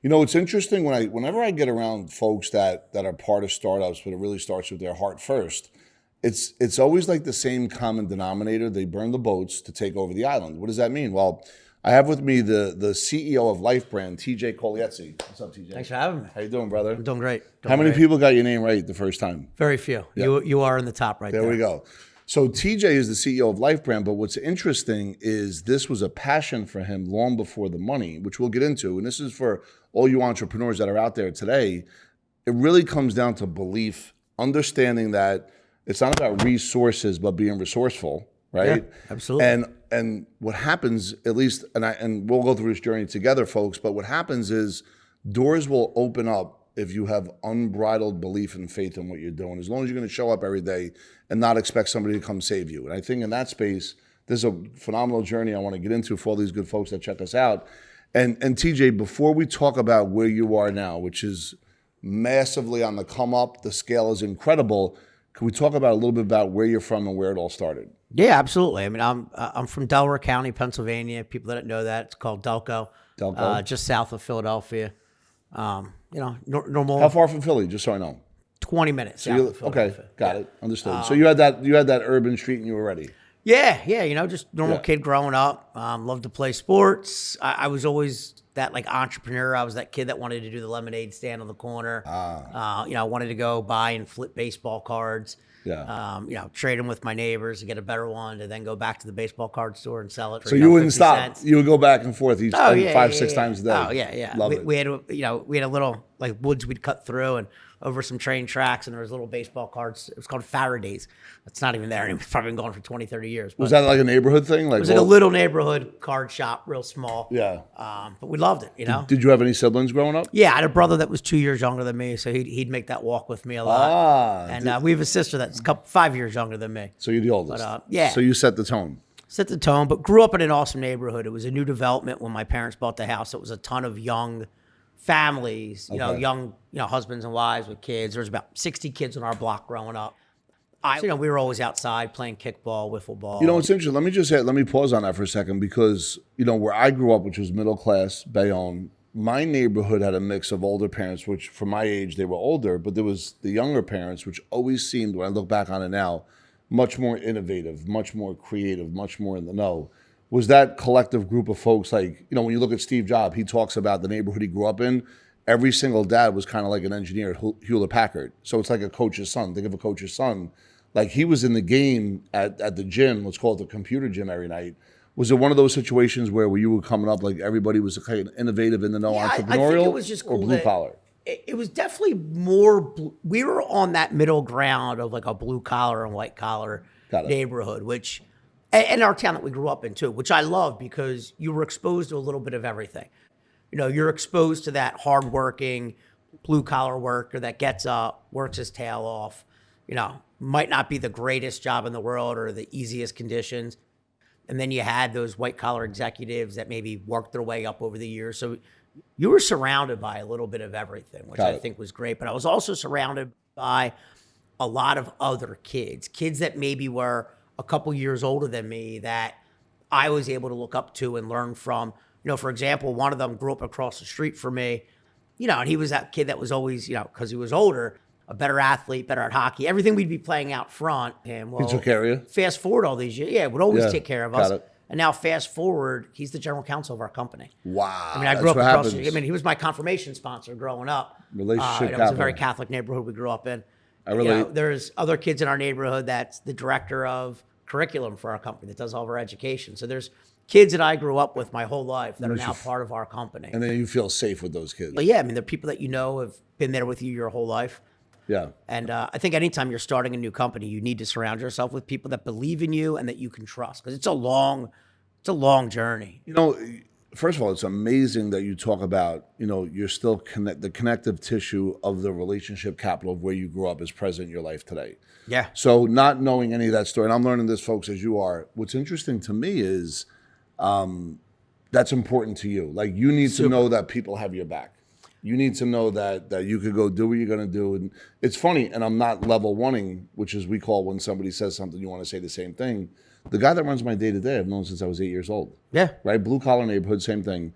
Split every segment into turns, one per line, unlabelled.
You know, it's interesting whenever I get around folks that are part of startups, but it really starts with their heart first. It's always like the same common denominator. They burn the boats to take over the island. What does that mean? Well, I have with me the CEO of LifeBrand, TJ Colaiezzi. What's up, TJ?
Thanks for having me.
How you doing, brother?
I'm doing great.
How many people got your name right the first time?
Very few.
Yeah.
You are in the top right there.
There we go. So TJ is the CEO of LifeBrand, but what's interesting is this was a passion for him long before the money, which we'll get into. And this is for all you entrepreneurs that are out there today. It really comes down to belief, understanding that it's not about resources, but being resourceful, right?
Yeah, absolutely.
And what happens, at least, and we'll go through this journey together, folks, but what happens is doors will open up if you have unbridled belief and faith in what you're doing, as long as you're going to show up every day and not expect somebody to come save you. And I think in that space, there's a phenomenal journey I want to get into for all these good folks that check us out. And TJ, before we talk about where you are now, which is massively on the come up, the scale is incredible. Can we talk about a little bit about where you're from and where it all started?
Yeah, absolutely. I mean, I'm from Delaware County, Pennsylvania. People that don't know that, it's called Delco. Just south of Philadelphia. Normal.
How far from Philly? Just so I know.
20 minutes south of Philadelphia.
Okay, got it. Understood. So you had that urban street and you were ready.
Yeah. Just normal kid growing up. Loved to play sports. I was always that like entrepreneur. I was that kid that wanted to do the lemonade stand on the corner. I wanted to go buy and flip baseball cards.
Yeah.
Trade them with my neighbors to get a better one, to then go back to the baseball card store and sell it for,
so you wouldn't
50
stop.
cents.
You would go back and forth each 5-6 times a day.
Oh yeah.
Love it.
We had a little like woods we'd cut through and over some train tracks, and there was little baseball cards. It was called Faraday's. It's not even there anymore. It's probably been going for 20, 30 years.
Was that like a neighborhood thing?
It was like a little neighborhood card shop, real small.
Yeah.
But we loved it,
Did you have any siblings growing up?
Yeah, I had a brother that was 2 years younger than me, so he'd make that walk with me a lot. And we have a sister that's 5 years younger than me.
So you're the oldest.
But, yeah.
So you set the tone.
Set the tone, but grew up in an awesome neighborhood. It was a new development when my parents bought the house. It was a ton of young families, young husbands and wives with kids. There was about 60 kids on our block growing up. We were always outside playing kickball, wiffle ball.
It's interesting. Let me pause on that for a second, because where I grew up, which was middle class, Bayonne, my neighborhood had a mix of older parents, which for my age they were older, but there was the younger parents, which always seemed, when I look back on it now, much more innovative, much more creative, much more in the know. Was that collective group of folks, like, when you look at Steve Jobs, he talks about the neighborhood he grew up in. Every single dad was kind of like an engineer at Hewlett Packard. So it's like a coach's son. Think of a coach's son. Like, he was in the game at the gym, let's call it the computer gym, every night. Was it one of those situations where you were coming up, like everybody was kind of innovative in the know, entrepreneurial,
I think it was just cool,
or blue collar?
It was definitely more, we were on that middle ground of like a blue collar and white collar neighborhood, which, and our town that we grew up in too, which I love, because you were exposed to a little bit of everything. You're exposed to that hardworking blue collar worker that gets up, works his tail off, might not be the greatest job in the world or the easiest conditions. And then you had those white collar executives that maybe worked their way up over the years. So you were surrounded by a little bit of everything, which I think was great. But I was also surrounded by a lot of other kids that maybe were a couple years older than me that I was able to look up to and learn from. For example, one of them grew up across the street from me, and he was that kid that was always, because he was older, a better athlete, better at hockey, everything we'd be playing out front. And
he took care of you?
Fast forward all these years. Would always take care of us. And now fast forward, he's the general counsel of our company.
Wow.
I grew up across the street. He was my confirmation sponsor growing up.
Relationship
It was a very Catholic neighborhood we grew up in. There's other kids in our neighborhood that's the director of curriculum for our company that does all of our education. So there's kids that I grew up with my whole life that are now part of our company.
And then you feel safe with those kids.
But yeah, they're people that have been there with you your whole life.
Yeah.
And I think anytime you're starting a new company, you need to surround yourself with people that believe in you and that you can trust, because it's a long journey.
First of all, it's amazing that you talk about, you're still the connective tissue of the relationship capital of where you grew up is present in your life today.
Yeah.
So not knowing any of that story, and I'm learning this, folks, as you are, what's interesting to me is that's important to you. Like, you need to know that people have your back. You need to know that you could go do what you're going to do. And it's funny, and I'm not level oneing, which is we call when somebody says something, you want to say the same thing. The guy that runs my day-to-day, I've known since I was 8 years old.
Yeah.
Right? Blue-collar neighborhood, same thing.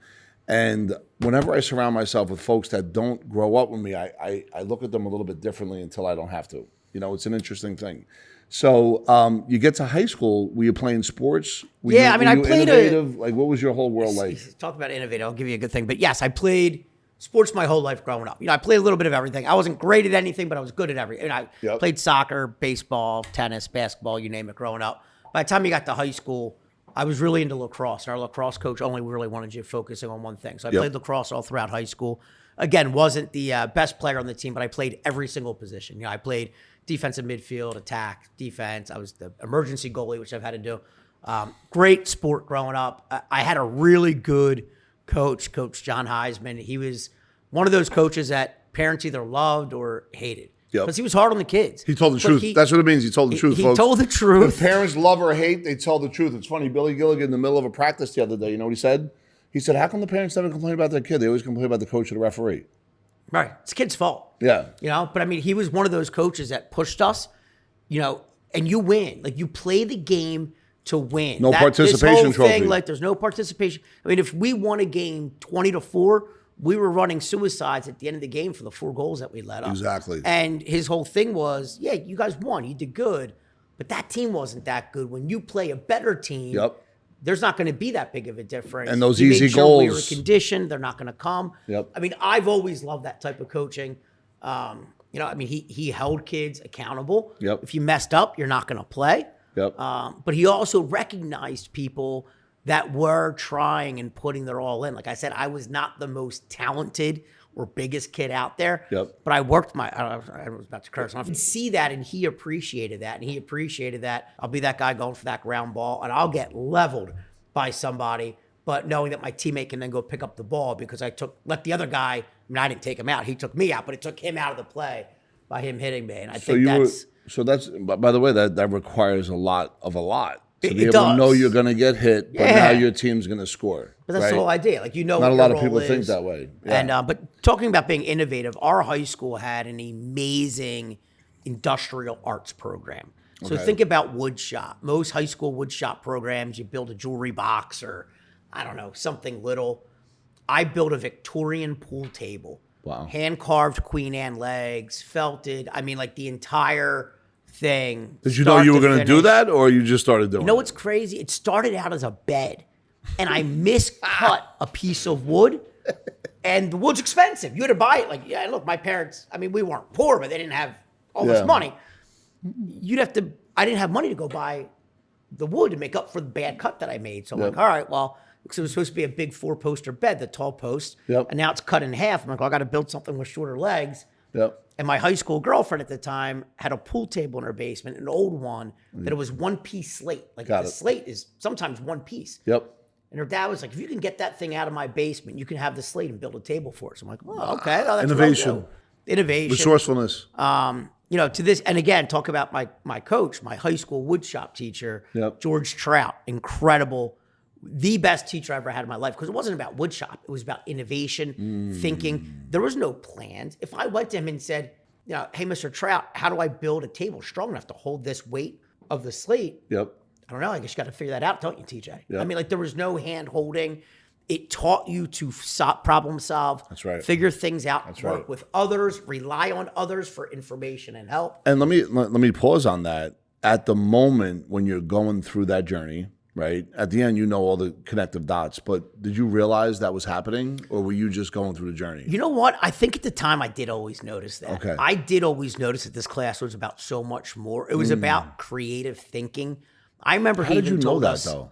And whenever I surround myself with folks that don't grow up with me, I look at them a little bit differently until I don't have to. You know, it's an interesting thing. So you get to high school, were you playing sports? Were
Yeah,
you,
I mean,
were
I
you
played
innovative? Like, what was your whole world like?
Talk about innovative. I'll give you a good thing. But yes, I played sports my whole life growing up. You know, I played a little bit of everything. I wasn't great at anything, but I was good at everything. And I played soccer, baseball, tennis, basketball, you name it, growing up. By the time you got to high school, I was really into lacrosse. And our lacrosse coach only really wanted you focusing on one thing. So I played lacrosse all throughout high school. Again, wasn't the best player on the team, but I played every single position. You know, I played defensive midfield, attack, defense. I was the emergency goalie, which I've had to do. Great sport growing up. I had a really good coach, Coach John Heisman. He was one of those coaches that parents either loved or hated. Because he was hard on the kids.
He told the truth. That's what it means. He told the truth, folks.
He told the truth.
If parents love or hate, they tell the truth. It's funny. Billy Gilligan, in the middle of a practice the other day, you know what he said? He said, how come the parents never complain about their kid? They always complain about the coach or the referee.
Right. It's the kid's fault.
Yeah.
You know, but I mean, he was one of those coaches that pushed us, you know, and you win. Like, you play the game to win.
No participation
this whole
trophy.
thing, like, there's no participation. I mean, if we won a game 20-4, we were running suicides at the end of the game for the 4 goals that we let up.
Exactly.
And his whole thing was, yeah, you guys won. You did good. But that team wasn't that good. When you play a better team, there's not going to be that big of a difference.
And those
he
easy
made sure
goals.
We were conditioned. They're not going to come. I mean, I've always loved that type of coaching. You know, I mean, he held kids accountable. If you messed up, you're not going to play. But he also recognized people that were trying and putting their all in. Like I said, I was not the most talented or biggest kid out there, but I worked I was about to curse. I could see that, and he appreciated that. And he appreciated that I'll be that guy going for that ground ball, and I'll get leveled by somebody, but knowing that my teammate can then go pick up the ball because let the other guy, I mean, I didn't take him out. He took me out, but it took him out of the play by him hitting me. And I think that's,
by the way, that requires a lot. To be able
does.
to know you're going to get hit, but now your team's going to score.
But that's the whole idea. Like, you know,
not
what
a lot
your
of people
role
think
is.
that way.
And but talking about being innovative, our high school had an amazing industrial arts program. So think about wood shop. Most high school wood shop programs, you build a jewelry box or, I don't know, something little. I built a Victorian pool table.
Wow.
Hand-carved Queen Anne legs, felted. I mean, like, the entire thing.
Did you know you were going to do that, or you just started doing it?
You know what's crazy? It started out as a bed, and I miscut a piece of wood, and the wood's expensive. You had to buy it. Like, yeah, look, my parents, I mean, we weren't poor, but they didn't have all this money. I didn't have money to go buy the wood to make up for the bad cut that I made. So I'm like, all right, well, because it was supposed to be a big 4-poster bed, the tall post, and now it's cut in half. I'm like, well, I got to build something with shorter legs. And my high school girlfriend at the time had a pool table in her basement, an old one, that it was 1-piece slate. Like, the slate is sometimes 1 piece. And her dad was like, if you can get that thing out of my basement, you can have the slate and build a table for it. So I'm like, oh, okay. Well, that's
innovation.
Innovation.
Resourcefulness.
You know, to this, and again, talk about my coach, my high school woodshop teacher, George Trout, incredible, the best teacher I ever had in my life, because it wasn't about woodshop. It was about innovation, thinking. There was no plans. If I went to him and said, you know, hey, Mr. Trout, how do I build a table strong enough to hold this weight of the slate? I don't know. I guess you got to figure that out, don't you, TJ? I mean, like, there was no hand holding. It taught you to problem solve.
That's right.
Figure things out, work with others, rely on others for information and help.
And let me pause on that. At the moment when you're going through that journey, right? At the end, you know all the connective dots, but did you realize that was happening, or were you just going through the journey?
You know what? I think at the time I did always notice that.
Okay.
I did always notice that this class was about so much more. It was about creative thinking. I remember
How
he
did you
even
know
told
that,
us.
though?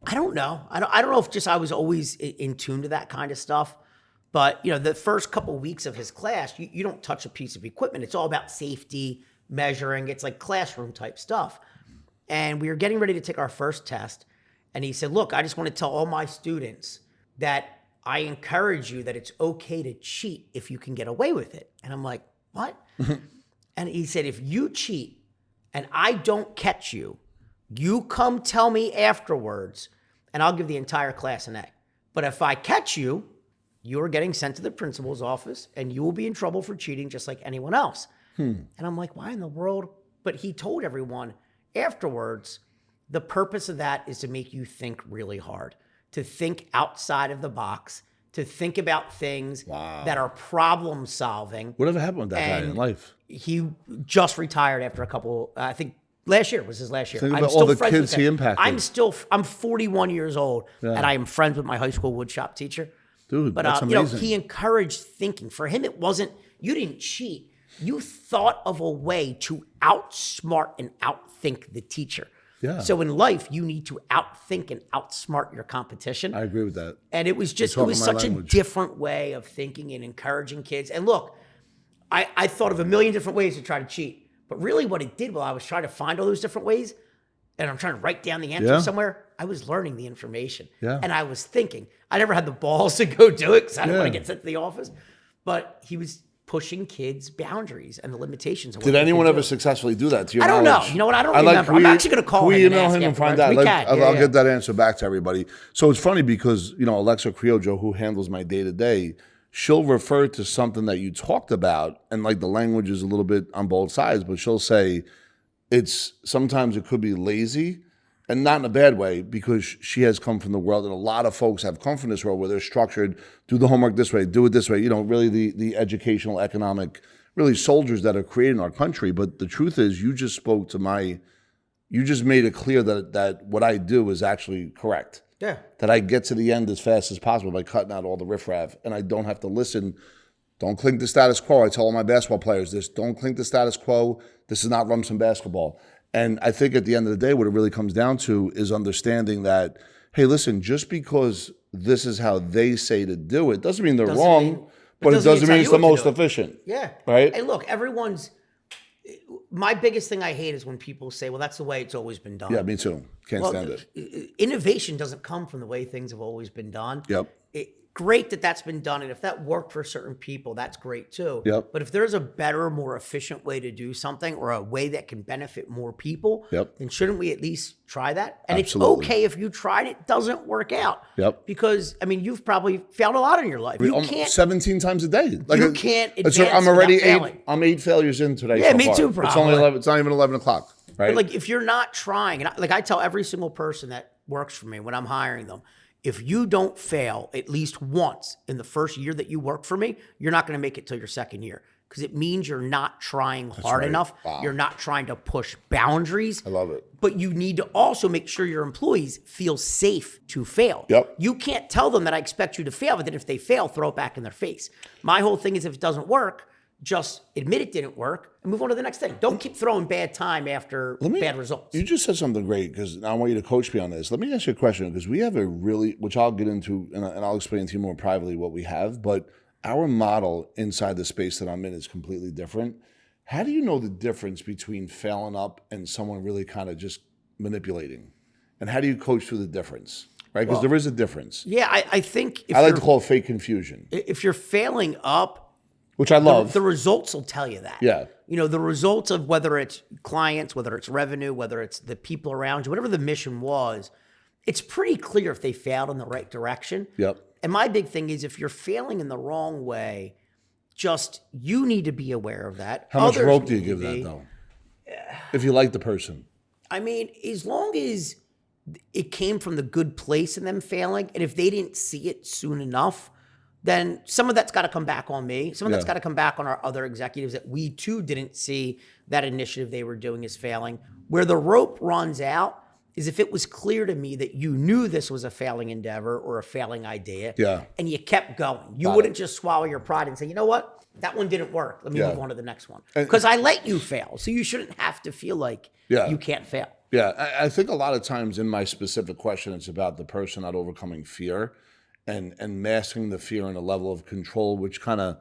I don't know. I don't know if just I was always in tune to that kind of stuff. But, you know, the first couple of weeks of his class, you don't touch a piece of equipment. It's all about safety, measuring. It's like classroom type stuff. And we were getting ready to take our first test. And he said, look, I just want to tell all my students that I encourage you that it's okay to cheat if you can get away with it. And I'm like, what? And he said, if you cheat and I don't catch you, you come tell me afterwards, and I'll give the entire class an A. But if I catch you, you're getting sent to the principal's office, and you will be in trouble for cheating just like anyone else. And I'm like, why in the world? But he told everyone afterwards, the purpose of that is to make you think really hard, to think outside of the box, to think about things that are problem solving.
Whatever happened with that guy in life?
He just retired after a couple, I think last year was his last year.
Think about all the kids he impacted.
I'm 41 years old, and I am friends with my high school woodshop teacher.
Dude,
but
that's amazing.
he encouraged thinking. For him, it wasn't, you didn't cheat. You thought of a way to outsmart and outthink the teacher.
Yeah.
So in life, you need to outthink and outsmart your competition.
I agree with that.
And it was such a different way of thinking and encouraging kids. And look, I thought of a million different ways to try to cheat. But really what it did while I was trying to find all those different ways, and I'm trying to write down the answer somewhere, I was learning the information.
Yeah.
And I was thinking. I never had the balls to go do it because I didn't want to get sent to the office. But he was pushing kids' boundaries and the limitations of what
Did anyone ever successfully do that to your knowledge?
I don't know. You know what? I don't remember. I'm actually going to call him and
email him and find out. I'll get that answer back to everybody. So it's funny because, Alexa Criollo, who handles my day-to-day, she'll refer to something that you talked about, and like the language is a little bit on both sides, but she'll say sometimes it could be lazy, and not in a bad way, because she has come from the world, and a lot of folks have come from this world where they're structured, do the homework this way, do it this way, really the educational, economic, really soldiers that are creating our country. But the truth is, you just made it clear that what I do is actually correct.
Yeah.
That I get to the end as fast as possible by cutting out all the riffraff, and I don't have to listen. Don't clink the status quo. I tell all my basketball players this. Don't clink the status quo. This is not Rumson basketball. And I think at the end of the day, what it really comes down to is understanding that, hey, listen, just because this is how they say to do it doesn't mean they're wrong, but it doesn't mean it's the most efficient.
Yeah.
Right?
And look, my biggest thing I hate is when people say, well, that's the way it's always been done.
Yeah, me too. Can't stand it.
Innovation doesn't come from the way things have always been done.
Yep.
Great that's been done. And if that worked for certain people, that's great too.
Yep.
But if there's a better, more efficient way to do something, or a way that can benefit more people, then shouldn't we at least try that? And
Absolutely.
It's okay if you tried it doesn't work out.
Yep.
Because, you've probably failed a lot in your life. You can't
17 times a day.
You can't advance
I'm already
failing.
I'm 8 failures in today.
Yeah,
so
me
far.
too, probably.
It's only 11. It's not even 11 o'clock. Right.
But if you're not trying, and I tell every single person that works for me when I'm hiring them, if you don't fail at least once in the first year that you work for me, you're not going to make it till your second year, because it means you're not trying hard enough. Wow. You're not trying to push boundaries.
I love it.
But you need to also make sure your employees feel safe to fail.
Yep.
You can't tell them that I expect you to fail, but then if they fail, throw it back in their face. My whole thing is, if it doesn't work, just admit it didn't work and move on to the next thing. Don't keep throwing bad time after bad results.
You just said something great, because I want you to coach me on this. Let me ask you a question, because we have which I'll get into, and I'll explain to you more privately what we have, but our model inside the space that I'm in is completely different. How do you know the difference between failing up and someone really kind of just manipulating? And how do you coach through the difference? Right? Because there is a difference.
Yeah, I think
I like to call it fake confusion.
If you're failing up,
which I love.
The results will tell you that.
Yeah.
The results of whether it's clients, whether it's revenue, whether it's the people around you, whatever the mission was, it's pretty clear if they failed in the right direction.
Yep.
And my big thing is, if you're failing in the wrong way, you need to be aware of that.
How much rope do you give that, though? If you like the person.
As long as it came from the good place in them failing, and if they didn't see it soon enough, then some of that's got to come back on me. Some of that's got to come back on our other executives, that we too didn't see that initiative they were doing as failing. Where the rope runs out is if it was clear to me that you knew this was a failing endeavor or a failing idea, and you kept going. You wouldn't just swallow your pride and say, you know what? That one didn't work. Let me move on to the next one. Because I let you fail. So you shouldn't have to feel like you can't fail.
Yeah, I think a lot of times in my specific question, it's about the person not overcoming fear and masking the fear in a level of control, which kind of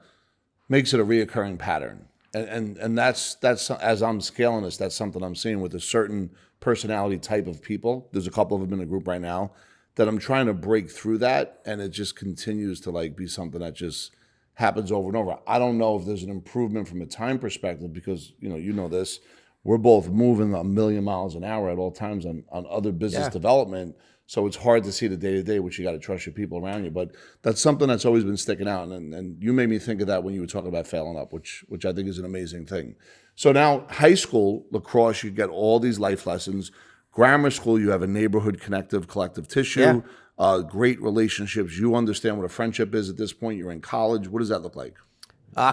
makes it a reoccurring pattern. And that's as I'm scaling this, that's something I'm seeing with a certain personality type of people. There's a couple of them in the group right now that I'm trying to break through that, and it just continues to be something that just happens over and over. I don't know if there's an improvement from a time perspective, because you know this. We're both moving 1,000,000 miles an hour at all times on other business development. So it's hard to see the day-to-day, which you got to trust your people around you. But that's something that's always been sticking out. And you made me think of that when you were talking about failing up, which I think is an amazing thing. So now high school, lacrosse, you get all these life lessons. Grammar school, you have a neighborhood collective tissue. great relationships. You understand what a friendship is at this point. You're in college. What does that look like?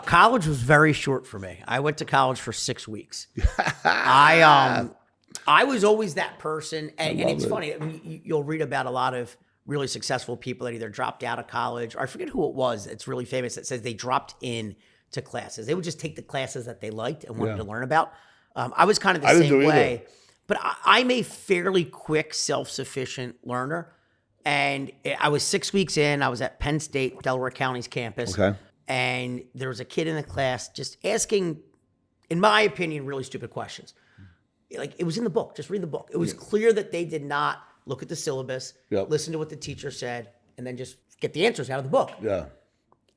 College was very short for me. I went to college for 6 weeks. I was always that person, and it's funny. I mean, you'll read about a lot of really successful people that either dropped out of college, or I forget who it was. It's really famous. That says they dropped in to classes. They would just take the classes that they liked and wanted to learn about. I was kind of the same way, but I'm a fairly quick, self-sufficient learner. And I was 6 weeks in. I was at Penn State, Delaware County's campus.
Okay.
And there was a kid in the class just asking, in my opinion, really stupid questions. Like, it was in the book. Just read the book. It was clear that they did not look at the syllabus, listen to what the teacher said, and then just get the answers out of the book.
Yeah.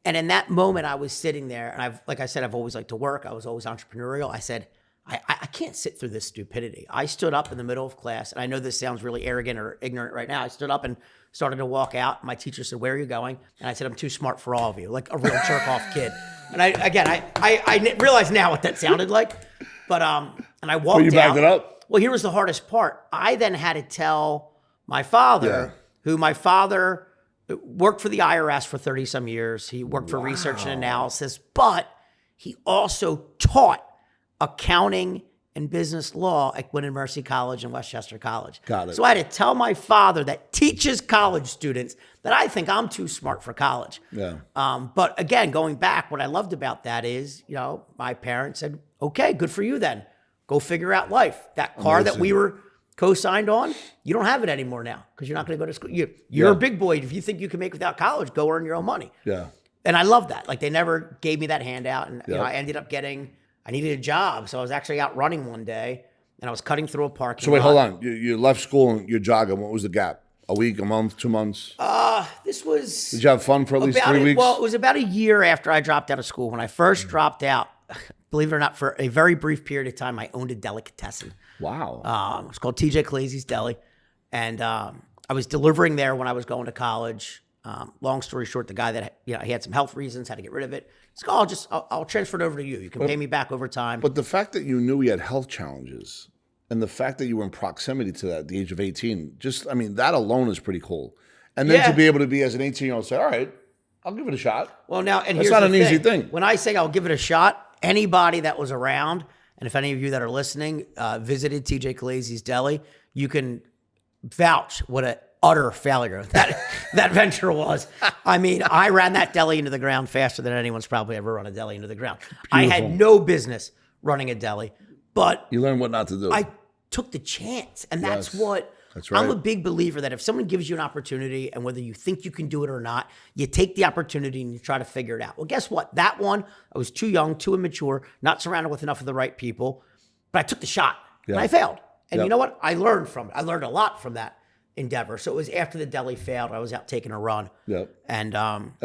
And in that moment, I was sitting there, and like I said, I've always liked to work. I was always entrepreneurial. I said, I can't sit through this stupidity. I stood up in the middle of class, and I know this sounds really arrogant or ignorant right now. I stood up and started to walk out. My teacher said, "Where are you going?" And I said, "I'm too smart for all of you," like a real jerk-off kid. And I realize now what that sounded like. But and I walked out.
You backed it up?
Well, here was the hardest part. I then had to tell my father, who my father worked for the IRS for 30-some years. He worked for research and analysis, but he also taught accounting and business law at Gwynedd Mercy College and Westchester College.
Got it.
So I had to tell my father that teaches college students that I think I'm too smart for college.
Yeah.
But again, going back, what I loved about that is, my parents said, "Okay, good for you then. Go figure out life." That car that we were co-signed on, you don't have it anymore now because you're not going to go to school. You're a big boy. If you think you can make it without college, go earn your own money.
Yeah.
And I love that. Like, they never gave me that handout. And I ended up I needed a job. So I was actually out running one day, and I was cutting through a parking lot.
So wait, hold on. You left school and you're jogging. What was the gap? A week, a month, 2 months?
This was...
Did you have fun for at least 3 weeks?
Well, it was about a year after I dropped out of school. When I first dropped out, believe it or not, for a very brief period of time, I owned a delicatessen.
Wow.
It's called TJ Colaiezzi's Deli. And I was delivering there when I was going to college. Long story short, the guy that, he had some health reasons, had to get rid of it. He's like, I'll transfer it over to you. You can pay me back over time.
But the fact that you knew he had health challenges and the fact that you were in proximity to that at the age of 18, that alone is pretty cool. And then to be able to be as an 18-year-old say, all right, I'll give it a shot.
Well, now, and
that's
here's
not
the
an
thing.
easy thing.
When I say I'll give it a shot, anybody that was around, and if any of you that are listening visited TJ Colaiezzi's Deli, you can vouch what an utter failure that venture was. I mean, I ran that deli into the ground faster than anyone's probably ever run a deli into the ground. Beautiful. I had no business running a deli, but
you learned what not to do.
I took the chance, and that's what.
That's right.
I'm a big believer that if someone gives you an opportunity, and whether you think you can do it or not, you take the opportunity and you try to figure it out. Well, guess what? That one, I was too young, too immature, not surrounded with enough of the right people, but I took the shot and I failed. And you know what? I learned from it. I learned a lot from that endeavor. So it was after the deli failed, I was out taking a run.
Yep.
And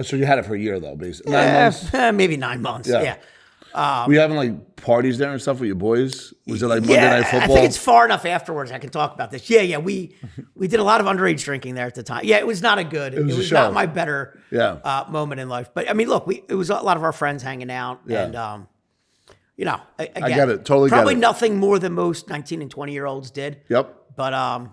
so you had it for a year though, basically. 9 months?
Maybe 9 months. Yeah.
Were you having like parties there and stuff with your boys? Was it like Monday Night Football?
I think it's far enough afterwards I can talk about this. Yeah. We did a lot of underage drinking there at the time. Yeah, it was not a good. It was not my better moment in life. But I mean, look, it was a lot of our friends hanging out, and again,
I get it. Totally
probably
get it.
Nothing more than most 19 and 20-year-olds did.
Yep.
But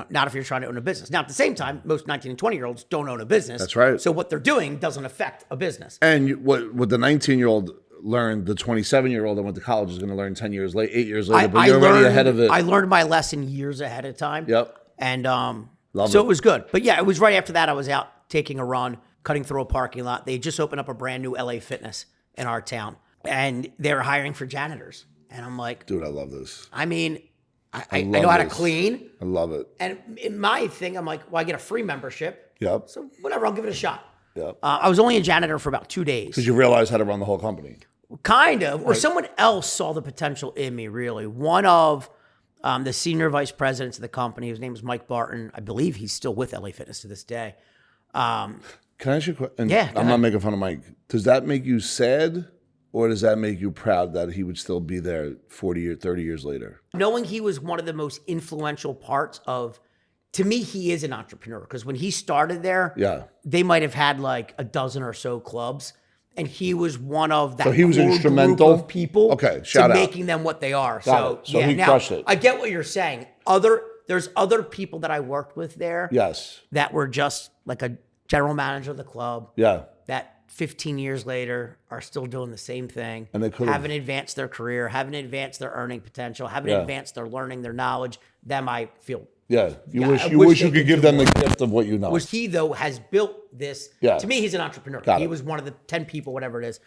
not if you're trying to own a business. Now, at the same time, most 19 and 20-year-olds don't own a business.
That's right.
So what they're doing doesn't affect a business.
And what the 19-year-old learned, the 27-year-old that went to college is going to learn 10 years later, 8 years later, but you're already ahead of it.
I learned my lesson years ahead of time.
Yep.
And it was good. But yeah, it was right after that I was out taking a run, cutting through a parking lot. They had just opened up a brand new LA Fitness in our town, and they were hiring for janitors. And I'm like,
dude, I love this.
I mean, I know how to clean.
I love it.
And in my thing, I'm like, well, I get a free membership.
Yep.
So whatever, I'll give it a shot.
Yep.
I was only a janitor for about 2 days.
Because you realized how to run the whole company.
Kind of. Or someone else saw the potential in me, really. One of the senior vice presidents of the company, his name is Mike Barton. I believe he's still with LA Fitness to this day.
Can I ask you a question?
Yeah.
I'm not making fun of Mike. Does that make you sad? Or does that make you proud that he would still be there 40 or 30 years later?
Knowing he was one of the most influential parts of, to me, he is an entrepreneur. Because when he started there, they might have had like a dozen or so clubs. And he was one of that.
So he was instrumental
group of people
shout out.
making them what they are.
So he crushed it.
I get what you're saying. Other there's other people that I worked with there.
Yes.
That were just like a general manager of the club.
Yeah.
That 15 years later are still doing the same thing.
And they
haven't advanced their career, haven't advanced their earning potential, haven't advanced their learning, their knowledge. Them I feel.
Yeah. You wish you could give them the gift of what you know.
Which he, though, has built this.
Yeah.
To me, he's an entrepreneur. He was one of the 10 people, whatever it is.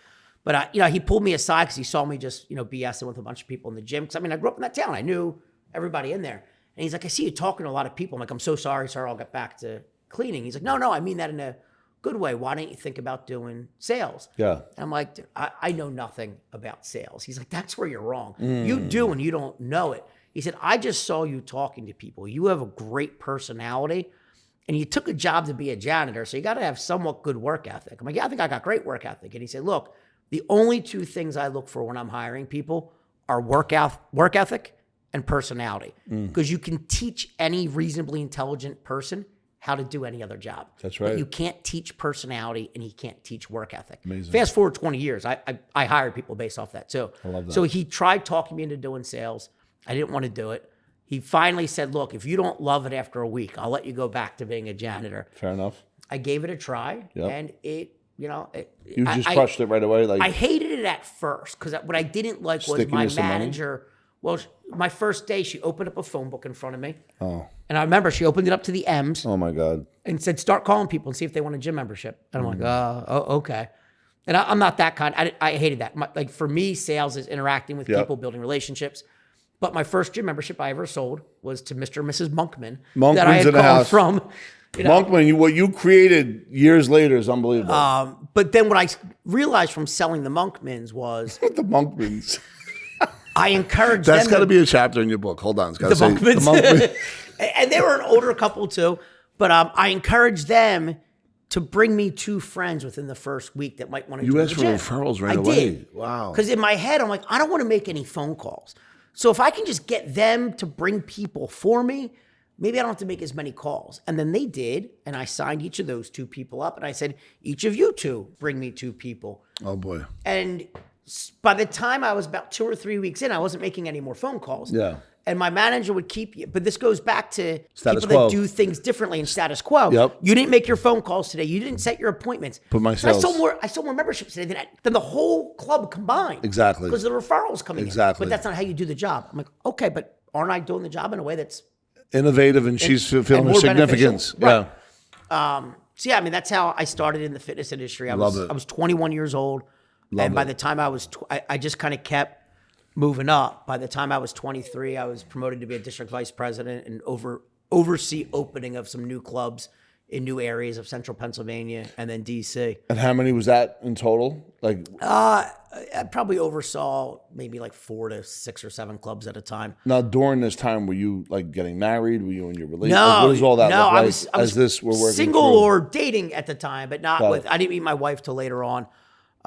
But, he pulled me aside because he saw me just, BSing with a bunch of people in the gym. Because, I grew up in that town. I knew everybody in there. And he's like, I see you talking to a lot of people. I'm like, I'm so sorry, sir. I'll get back to cleaning. He's like, no, I mean that in a good way. Why don't you think about doing sales?
Yeah.
And I'm like, dude, I know nothing about sales. He's like, that's where you're wrong. You do and you don't know it. He said, I just saw you talking to people. You have a great personality and you took a job to be a janitor. So you got to have somewhat good work ethic. I'm like, yeah, I think I got great work ethic. And he said, look, the only two things I look for when I'm hiring people are work ethic and personality. Because you can teach any reasonably intelligent person how to do any other job.
That's right.
But you can't teach personality and he can't teach work ethic.
Amazing.
Fast forward 20 years, I hired people based off that too.
I love that.
So he tried talking me into doing sales. I didn't want to do it. He finally said, look, if you don't love it after a week, I'll let you go back to being a janitor.
Fair enough.
I gave it a try and it,
You just crushed it right away. Like
I hated it at first because what I didn't like was my manager. Well, my first day, she opened up a phone book in front of me.
Oh.
And I remember she opened it up to the M's.
Oh my God.
And said, start calling people and see if they want a gym membership. And I'm like, oh, okay. And I'm not that kind. I hated that. Like for me, sales is interacting with people, building relationships. But my first gym membership I ever sold was to Mr. and Mrs. Monkman. That I had called from.
Monkman, what you created years later is unbelievable.
But then what I realized from selling the Monkmans was...
the Monkmans.
I encouraged them.
That's got to be a chapter in your book. Hold on. It's got to
say
the Monkmans.
And they were an older couple too. But I encouraged them to bring me 2 friends within the first week that might want to join the gym.
You asked for referrals right away.
I did.
Wow.
Because in my head, I'm like, I don't want to make any phone calls. So if I can just get them to bring people for me, maybe I don't have to make as many calls. And then they did. And I signed each of those 2 people up. And I said, each of you 2 bring me 2 people.
Oh, boy.
And by the time I was about 2 or 3 weeks in, I wasn't making any more phone calls.
Yeah.
And my manager would keep you. But this goes back to
status
people
quo.
that do things differently in status quo.
Yep.
You didn't make your phone calls today. You didn't set your appointments.
Put my sales.
I sold more memberships today than the whole club combined.
Exactly.
Because the referrals coming in.
Exactly.
But that's not how you do the job. I'm like, okay, but aren't I doing the job in a way that's
innovative and she's feeling her significance?
Right. Yeah. So yeah, I mean, that's how I started in the fitness industry. I was 21 years old. By the time I was, I just kind of kept moving up. By the time I was 23, I was promoted to be a district vice president and oversee opening of some new clubs in new areas of central Pennsylvania and then DC.
And how many was that in total? Like,
I probably oversaw maybe like 4 to 6 or 7 clubs at a time.
Now, during this time, were you like getting married? Were you in your relationship?
No,
what is all that?
No,
like,
I was
we're working
single
through?
or dating at the time, but not with. I didn't meet my wife till later on.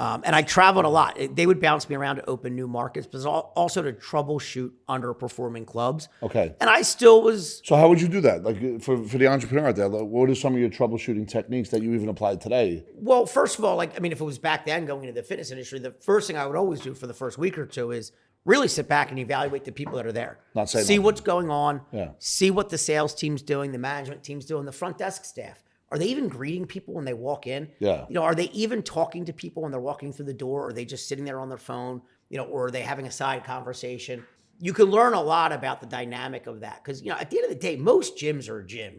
And I traveled a lot. They would bounce me around to open new markets, but also to troubleshoot underperforming clubs.
Okay.
And I still was.
So how would you do that? Like for the entrepreneur out there, like, what are some of your troubleshooting techniques that you even applied today?
Well, first of all, if it was back then going into the fitness industry, the first thing I would always do for the first week or 2 is really sit back and evaluate the people that are there.
Not say
see
nothing.
What's going on.
Yeah.
See what the sales team's doing, the management team's doing, the front desk staff. Are they even greeting people when they walk in?
Yeah.
Are they even talking to people when they're walking through the door? Or are they just sitting there on their phone? Or are they having a side conversation? You can learn a lot about the dynamic of that. Because, at the end of the day, most gyms are a gym.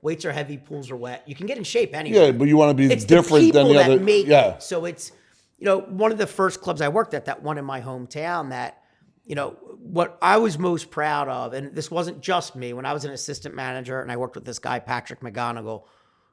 Weights are heavy, pools are wet. You can get in shape anyway.
Yeah, but you want to be
it's
different than the other.
Make it. So it's, one of the first clubs I worked at, that one in my hometown that, what I was most proud of, and this wasn't just me, when I was an assistant manager and I worked with this guy, Patrick McGonigal,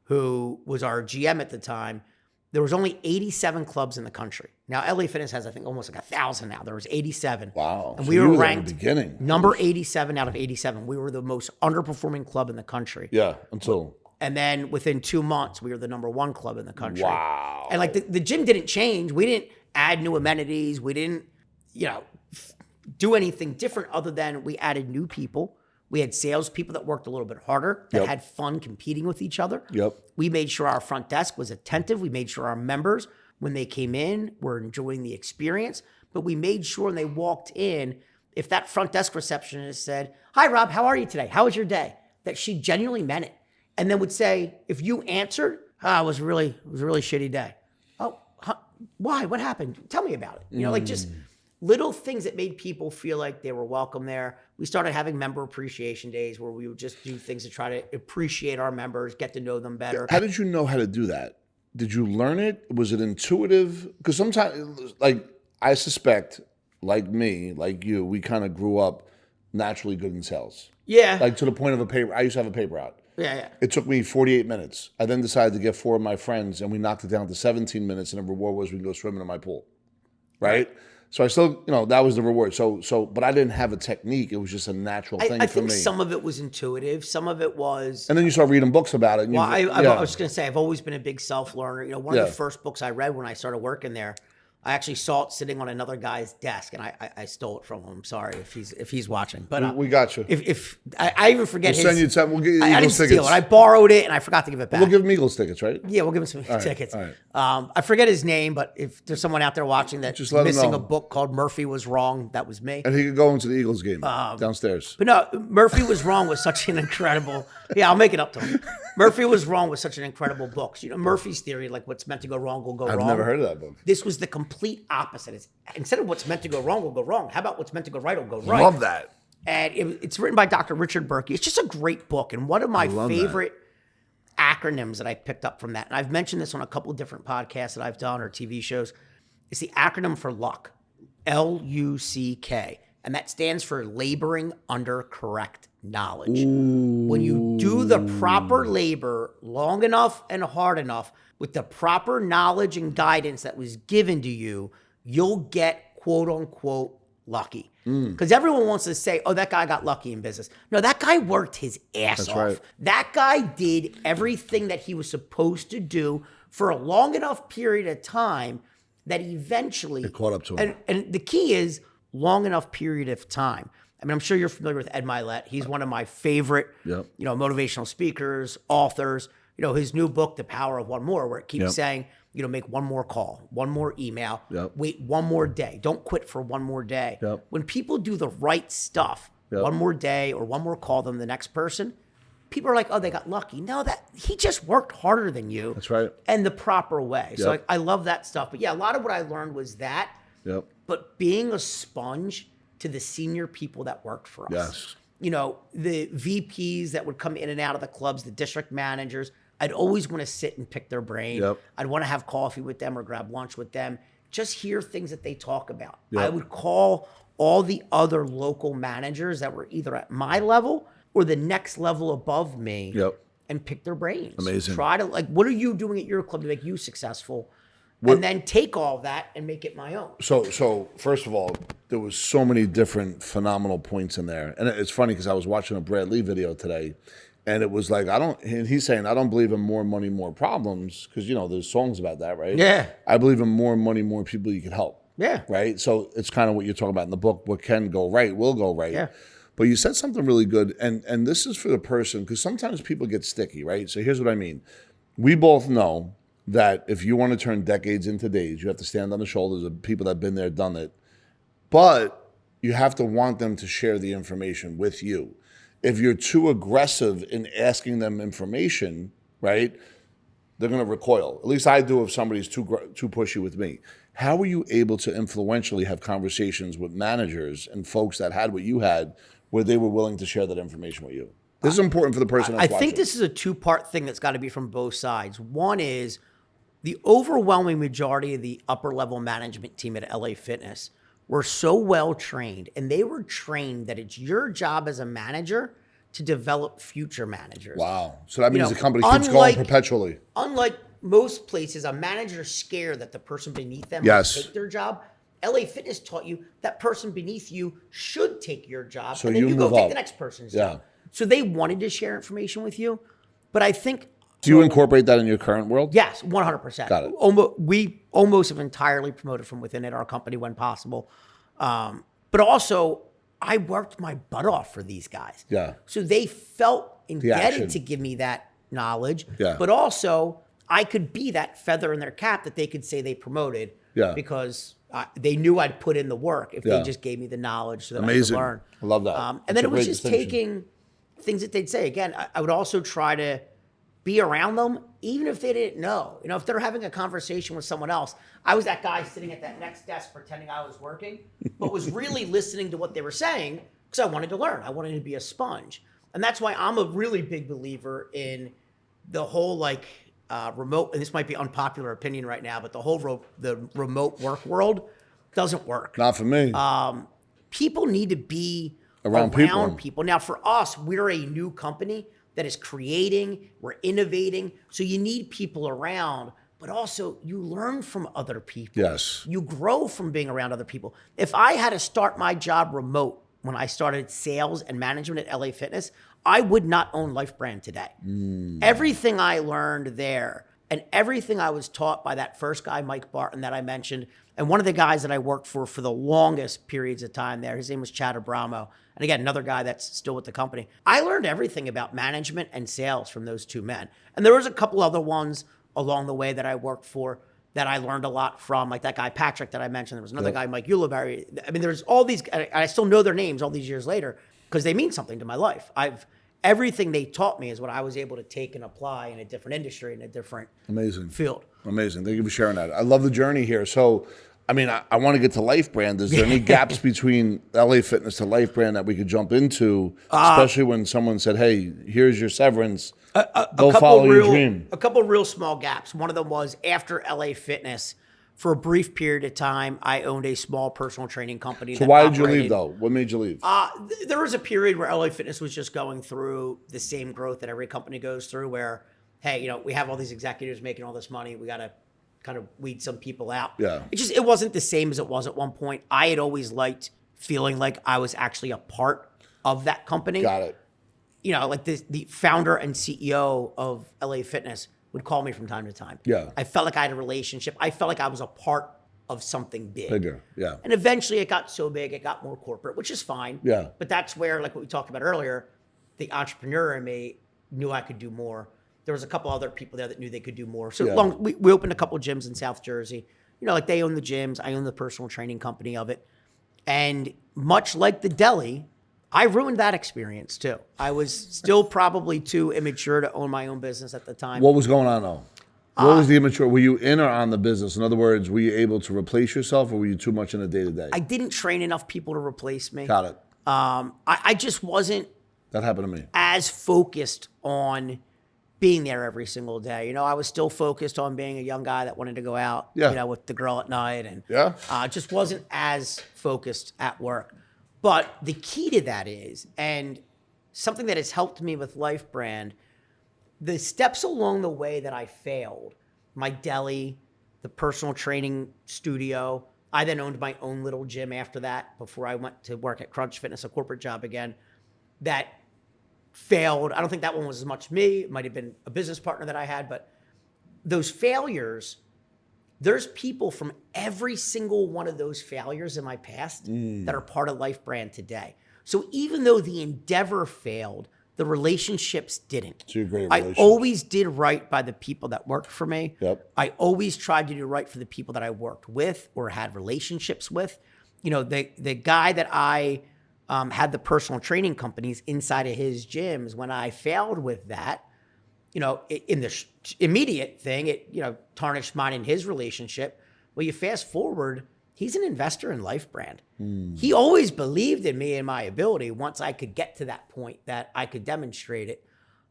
who was our GM at the time, there was only 87 clubs in the country. Now, LA Fitness has, I think, almost like 1,000 now. There was 87.
Wow.
And
So
we
you
were
were there
ranked
at the beginning.
number 87 out of 87. We were the most underperforming club in the country.
Yeah, until.
And then within 2 months, we were the number 1 club in the country.
Wow.
And the gym didn't change. We didn't add new amenities. We didn't, do anything different other than we added new people. We had salespeople that worked a little bit harder, that had fun competing with each other.
Yep.
We made sure our front desk was attentive. We made sure our members, when they came in, were enjoying the experience. But we made sure when they walked in if that front desk receptionist said, "Hi, Rob, how are you today? How was your day?" That she genuinely meant it. And then would say, if you answered, it was a really shitty day. Oh, why? What happened? Tell me about it. You know, like just little things that made people feel like they were welcome there. We started having member appreciation days where we would just do things to try to appreciate our members, get to know them better.
How did you know how to do that? Did you learn it? Was it intuitive? Because sometimes, like, I suspect, like me, like you, we kind of grew up naturally good in sales.
Yeah.
Like to the point of a paper. I used to have a paper out.
Yeah.
It took me 48 minutes. I then decided to get 4 of my friends, and we knocked it down to 17 minutes, and the reward was we can go swimming in my pool. Right? So I still, that was the reward. So, but I didn't have a technique. It was just a natural thing for me.
I think some of it was intuitive. Some of it was...
And then you start reading books about it.
Well, I was going to say, I've always been a big self-learner. One of the first books I read when I started working there, I actually saw it sitting on another guy's desk, and I stole it from him. I'm sorry if he's watching, but
we got you.
If I even forget
we'll send you we'll get you
I didn't
Eagles tickets.
steal it. I borrowed it, and I forgot to give it back.
We'll give him Eagles tickets, right?
Yeah, we'll give him some tickets.
All right.
I forget his name, but if there's someone out there watching that's
just let him
missing
know.
a book called Murphy Was Wrong, that was me.
And he could go into the Eagles game downstairs.
But no, Murphy Was Wrong was such an incredible... Yeah, I'll make it up to him. Murphy Was Wrong was such an incredible book. Murphy's theory, like what's meant to go wrong will go wrong.
I've never heard of that book.
This was the complete opposite. It's, instead of what's meant to go wrong will go wrong, how about what's meant to go right will go right?
Love that.
And it's written by Dr. Richard Berkey. It's just a great book. And one of my favorite acronyms that I picked up from that, and I've mentioned this on a couple of different podcasts that I've done or TV shows, is the acronym for LUCK, L-U-C-K. And that stands for laboring under correct knowledge. Ooh. When you do the proper labor long enough and hard enough with the proper knowledge and guidance that was given to you, you'll get quote unquote lucky. Because everyone wants to say, oh, that guy got lucky in business. No, that guy worked his ass off. Right. That guy did everything that he was supposed to do for a long enough period of time that eventually...
It caught up to him.
And the key is long enough period of time. I mean, I'm sure you're familiar with Ed Milet. He's one of my favorite, motivational speakers, authors. His new book, The Power of One More, where it keeps saying, make one more call, one more email, wait one more day. Don't quit for one more day. When people do the right stuff, one more day or one more call than the next person, people are like, oh, they got lucky. No, that he just worked harder than you.
That's right.
And the proper way. So I love that stuff. But yeah, a lot of what I learned was that. But being a sponge to the senior people that worked for us.
Yes.
The VPs that would come in and out of the clubs, the district managers, I'd always want to sit and pick their brain. I'd want to have coffee with them or grab lunch with them. Just hear things that they talk about. I would call all the other local managers that were either at my level or the next level above me and pick their brains.
Amazing.
Try to, what are you doing at your club to make you successful? And then take all that and make it my own.
So first of all, there was so many different phenomenal points in there. And it's funny because I was watching a Brad Lee video today, and it was like, he's saying, I don't believe in more money, more problems, because, there's songs about that, right?
Yeah.
I believe in more money, more people you can help.
Yeah.
Right? So it's kind of what you're talking about in the book. What can go right will go right.
Yeah.
But you said something really good, and this is for the person, because sometimes people get sticky, right? So here's what I mean. We both know that if you want to turn decades into days, you have to stand on the shoulders of people that have been there, done it. But you have to want them to share the information with you. If you're too aggressive in asking them information, right, they're going to recoil. At least I do if somebody's too pushy with me. How were you able to influentially have conversations with managers and folks that had what you had where they were willing to share that information with you? This is important for the person that's watching.
I think this is a two-part thing that's got to be from both sides. One is the overwhelming majority of the upper-level management team at LA Fitness were so well-trained, and they were trained that it's your job as a manager to develop future managers.
Wow. So that means the company keeps going perpetually.
Unlike most places, a manager's scared that the person beneath them will take their job. LA Fitness taught you that person beneath you should take your job, and then you go take the next person's job. So they wanted to share information with you, but I think...
Do you incorporate that in your current world?
Yes, 100%.
Got it.
We almost have entirely promoted from within our company when possible. But also, I worked my butt off for these guys.
Yeah.
So they felt indebted to give me that knowledge. Yeah. But also, I could be that feather in their cap that they could say they promoted.
Yeah.
Because they knew I'd put in the work if
Yeah.
they just gave me the knowledge so that
Amazing.
I could learn.
I love that.
And
That's
then
a
it was
great
just
distinction.
taking things that they'd say. Again, I would also try to be around them, even if they didn't know. You know, if they're having a conversation with someone else, I was that guy sitting at that next desk pretending I was working, but was really listening to what they were saying because I wanted to learn. I wanted to be a sponge. And that's why I'm a really big believer in the whole like remote, and this might be unpopular opinion right now, but the whole the remote work world doesn't work.
Not for me.
People need to be
Around people.
Now, for us, we're a new company that is creating, we're innovating. So you need people around, but also you learn from other people.
Yes.
You grow from being around other people. If I had to start my job remote when I started sales and management at LA Fitness, I would not own LifeBrand today. Everything I learned there and everything I was taught by that first guy, Mike Barton, that I mentioned, and one of the guys that I worked for the longest periods of time there, his name was Chad Abramo. And again, another guy that's still with the company. I learned everything about management and sales from those two men. And there was a couple other ones along the way that I worked for that I learned a lot from, like that guy Patrick that I mentioned. There was another guy, Mike Ulibarri. I mean, there's all these, I still know their names all these years later because they mean something to my life. Everything they taught me is what I was able to take and apply in a different industry, in a different field.
Amazing. Thank you for sharing that. I love the journey here. So, I mean, I want to get to LifeBrand. Is there any gaps between LA Fitness to LifeBrand that we could jump into, especially when someone said, hey, here's your severance, go follow your dream?
A couple real small gaps. One of them was after LA Fitness, for a brief period of time, I owned a small personal training company.
So why did you leave, though? What made you leave?
There was a period where LA Fitness was just going through the same growth that every company goes through where, hey, you know, we have all these executives making all this money. We got to kind of weed some people out.
Yeah.
It wasn't the same as it was at one point. I had always liked feeling like I was actually a part of that company.
Got it.
You know, like the founder and CEO of LA Fitness would call me from time to time.
Yeah.
I felt like I had a relationship. I felt like I was a part of something big.
Bigger, yeah.
And eventually it got so big, it got more corporate, which is fine.
Yeah.
But that's where, like what we talked about earlier, the entrepreneur in me knew I could do more. There was a couple other people there that knew they could do more. So we opened a couple of gyms in South Jersey. You know, like they own the gyms. I own the personal training company of it. And much like the deli, I ruined that experience too. I was still probably too immature to own my own business at the time.
What was going on though? What was the immature? Were you in or on the business? In other words, were you able to replace yourself or were you too much in the day-to-day?
I didn't train enough people to replace me.
Got it.
I just wasn't
That happened to me.
as focused on being there every single day. You know, I was still focused on being a young guy that wanted to go out, you know, with the girl at night and just wasn't as focused at work. But the key to that is, and something that has helped me with LifeBrand, the steps along the way that I failed, my deli, the personal training studio, I then owned my own little gym after that before I went to work at Crunch Fitness, a corporate job again, that failed. I don't think that one was as much me. It might have been a business partner that I had, but those failures, there's people from every single one of those failures in my past that are part of LifeBrand today. So even though the endeavor failed, the relationships didn't.
So you're great
I always did right by the people that worked for me.
Yep.
I always tried to do right for the people that I worked with or had relationships with. You know, the guy that I had the personal training companies inside of his gyms, when I failed with that, you know, in the immediate thing, it, you know, tarnished mine and his relationship. Well, you fast forward, he's an investor in LifeBrand. He always believed in me and my ability once I could get to that point that I could demonstrate it.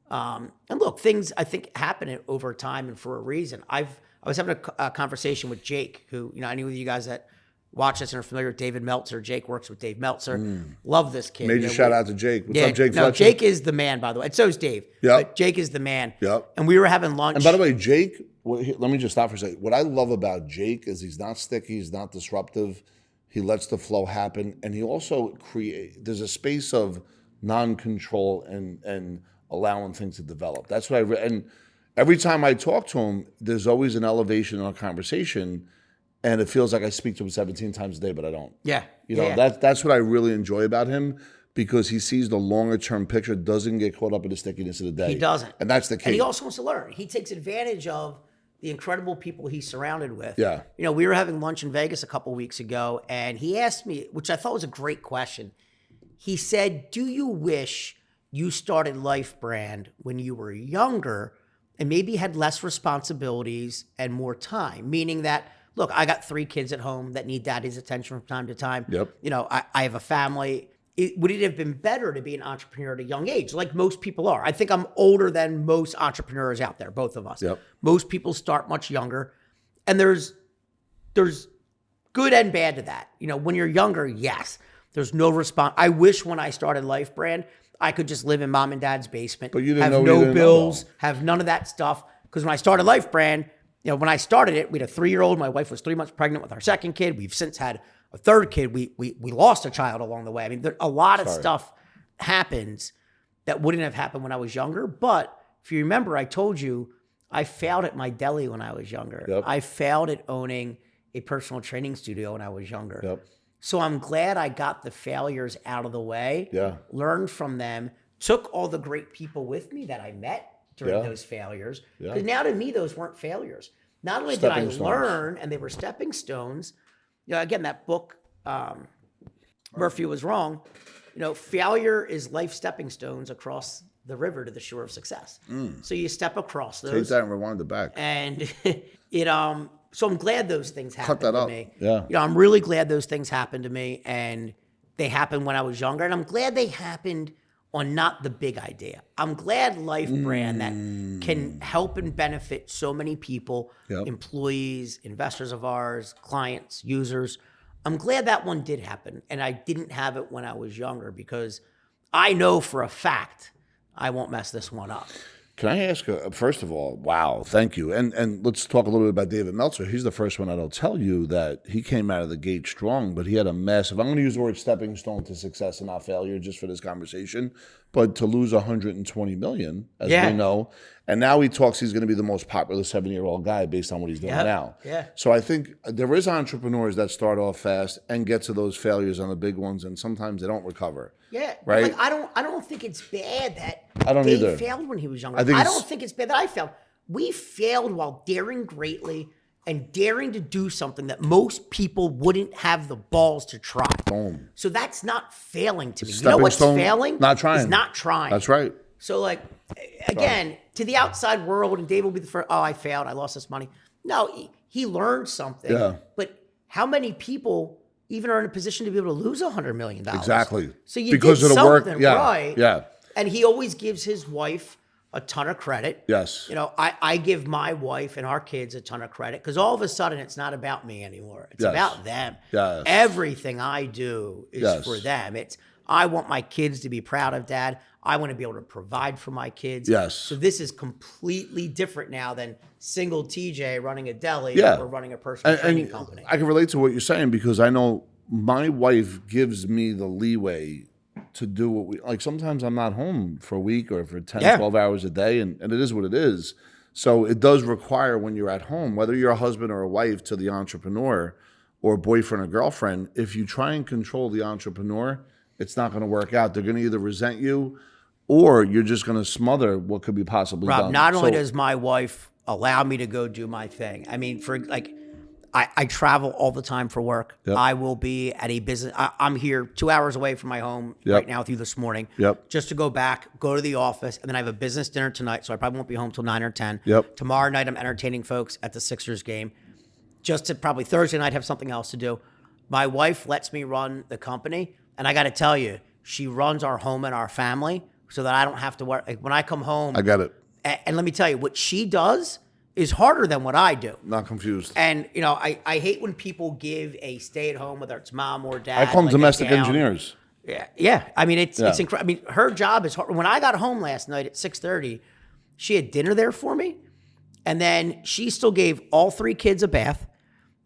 And look, things I think happen over time and for a reason. I was having a conversation with Jake, who, you know, any of you guys that watch this and are familiar with David Meltzer. Jake works with Dave Meltzer. Love this kid.
Major shout out to Jake. What's up, Jake Fletcher?
No, Jake is the man, by the way. And so is Dave.
Yeah.
But Jake is the man.
Yep.
And we were having lunch.
And by the way, Jake, let me just stop for a second. What I love about Jake is he's not sticky, he's not disruptive. He lets the flow happen. And he also there's a space of non-control and allowing things to develop. That's what and every time I talk to him, there's always an elevation in our conversation. And it feels like I speak to him 17 times a day, but I don't.
Yeah.
You know, that's what I really enjoy about him because he sees the longer term picture, doesn't get caught up in the stickiness of the day.
He doesn't.
And that's the key.
And he also wants to learn. He takes advantage of the incredible people he's surrounded with.
Yeah.
You know, we were having lunch in Vegas a couple weeks ago, and he asked me, which I thought was a great question. He said, do you wish you started LifeBrand when you were younger and maybe had less responsibilities and more time? Meaning that, look, I got 3 kids at home that need daddy's attention from time to time.
Yep.
You know, I have a family. Would it have been better to be an entrepreneur at a young age, like most people are? I think I'm older than most entrepreneurs out there, both of us.
Yep.
Most people start much younger. And there's good and bad to that. You know, when you're younger, yes, there's no response. I wish when I started LifeBrand, I could just live in mom and dad's basement,
But you didn't
have
know
no bills, have none of that stuff. Because when I started LifeBrand, you know, when I started it, we had a 3-year-old. My wife was 3 months pregnant with our second kid. We've since had a third kid. We lost a child along the way. I mean, a lot of stuff happens that wouldn't have happened when I was younger. But if you remember, I told you I failed at my deli when I was younger.
Yep.
I failed at owning a personal training studio when I was younger.
Yep.
So I'm glad I got the failures out of the way,
Yeah.
learned from them, took all the great people with me that I met during those failures. Because now to me, those weren't failures. Not only did I learn, and they were stepping stones. You know, again, that book, Murphy Was Wrong. You know, failure is life stepping stones across the river to the shore of success. So you step across those.
Take that and rewind it back.
And so I'm glad those things happened to me.
Yeah.
You know, I'm really glad those things happened to me, and they happened when I was younger. And I'm glad they happened on not the big idea. I'm glad LifeBrand that can help and benefit so many people, employees, investors of ours, clients, users. I'm glad that one did happen, and I didn't have it when I was younger, because I know for a fact I won't mess this one up.
Can I ask, first of all, wow, thank you. And let's talk a little bit about David Meltzer. He's the first one that'll tell you that he came out of the gate strong, but he had a massive, I'm going to use the word stepping stone to success and not failure just for this conversation, but to lose $120 million, as we know. And now he talks he's going to be the most popular 70-year-old guy based on what he's doing now.
Yeah.
So I think there is entrepreneurs that start off fast and get to those failures on the big ones, and sometimes they don't recover.
Yeah,
right.
Like, I don't think it's bad that
I don't
Dave
either.
failed when he was younger.
I
don't think it's bad that I failed. We failed while daring greatly and daring to do something that most people wouldn't have the balls to try.
Boom.
So that's not failing to me. You know
Stepping
what's
stone,
failing?
not trying.
Is not trying.
That's right.
So like, again, to the outside world, and Dave will be the first, oh, I failed, I lost this money. No, he learned something.
Yeah.
But how many people even are in a position to be able to lose $100 million?
Exactly.
So you
because
did
of the work,
something right.
Yeah.
And he always gives his wife a ton of credit.
Yes.
You know, I give my wife and our kids a ton of credit, because all of a sudden it's not about me anymore. It's about them.
Yes.
Everything I do is for them. I want my kids to be proud of Dad. I want to be able to provide for my kids.
Yes.
So this is completely different now than single TJ running a deli or running a personal training company.
I can relate to what you're saying, because I know my wife gives me the leeway to do what we like. Sometimes I'm not home for a week or for 10, 12 hours a day, and it is what it is. So it does require, when you're at home, whether you're a husband or a wife to the entrepreneur or a boyfriend or girlfriend, if you try and control the entrepreneur, it's not going to work out. They're going to either resent you, or you're just going to smother what could be possibly done.
Rob, not only does my wife allow me to go do my thing, I mean, for like, I travel all the time for work.
Yep.
I will be at a business. I'm here 2 hours away from my home right now with you this morning. Just to go back, go to the office, and then I have a business dinner tonight, so I probably won't be home till 9 or 10. Tomorrow night, I'm entertaining folks at the Sixers game. Just to probably Thursday night have something else to do. My wife lets me run the company, and I got to tell you, she runs our home and our family so that I don't have to work. Like, when I come home,
I got it.
And let me tell you, what she does is harder than what I do.
Not confused.
And, you know, I hate when people give a stay-at-home, whether it's mom or dad.
I call them domestic engineers.
Yeah. I mean, it's incredible. I mean, her job is hard. When I got home last night at 6:30, she had dinner there for me. And then she still gave all 3 kids a bath,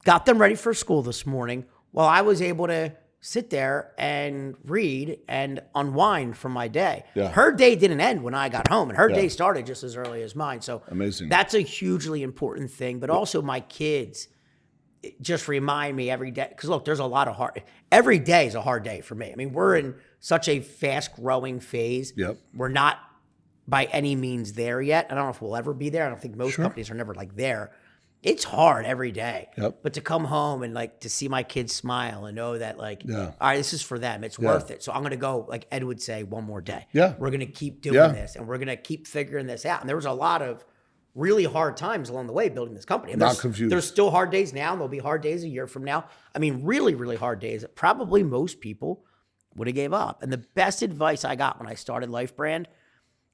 got them ready for school this morning, while I was able to sit there and read and unwind from my day. Her day didn't end when I got home, and her day started just as early as mine. So
amazing.
That's a hugely important thing. But also my kids just remind me every day, because look, there's a lot of every day is a hard day for me. I mean, we're in such a fast growing phase. We're not by any means there yet. I don't know if we'll ever be there. I don't think most companies are never like there. It's hard every day.
Yep.
But to come home and like to see my kids smile and know that like,
Yeah.
all right, this is for them. It's worth it. So I'm going to go, like Ed would say, one more day.
Yeah.
We're going to keep doing this and we're going to keep figuring this out. And there was a lot of really hard times along the way building this company. And
Not confused.
There's still hard days now. And there'll be hard days a year from now. I mean, really, really hard days that probably most people would have gave up. And the best advice I got when I started LifeBrand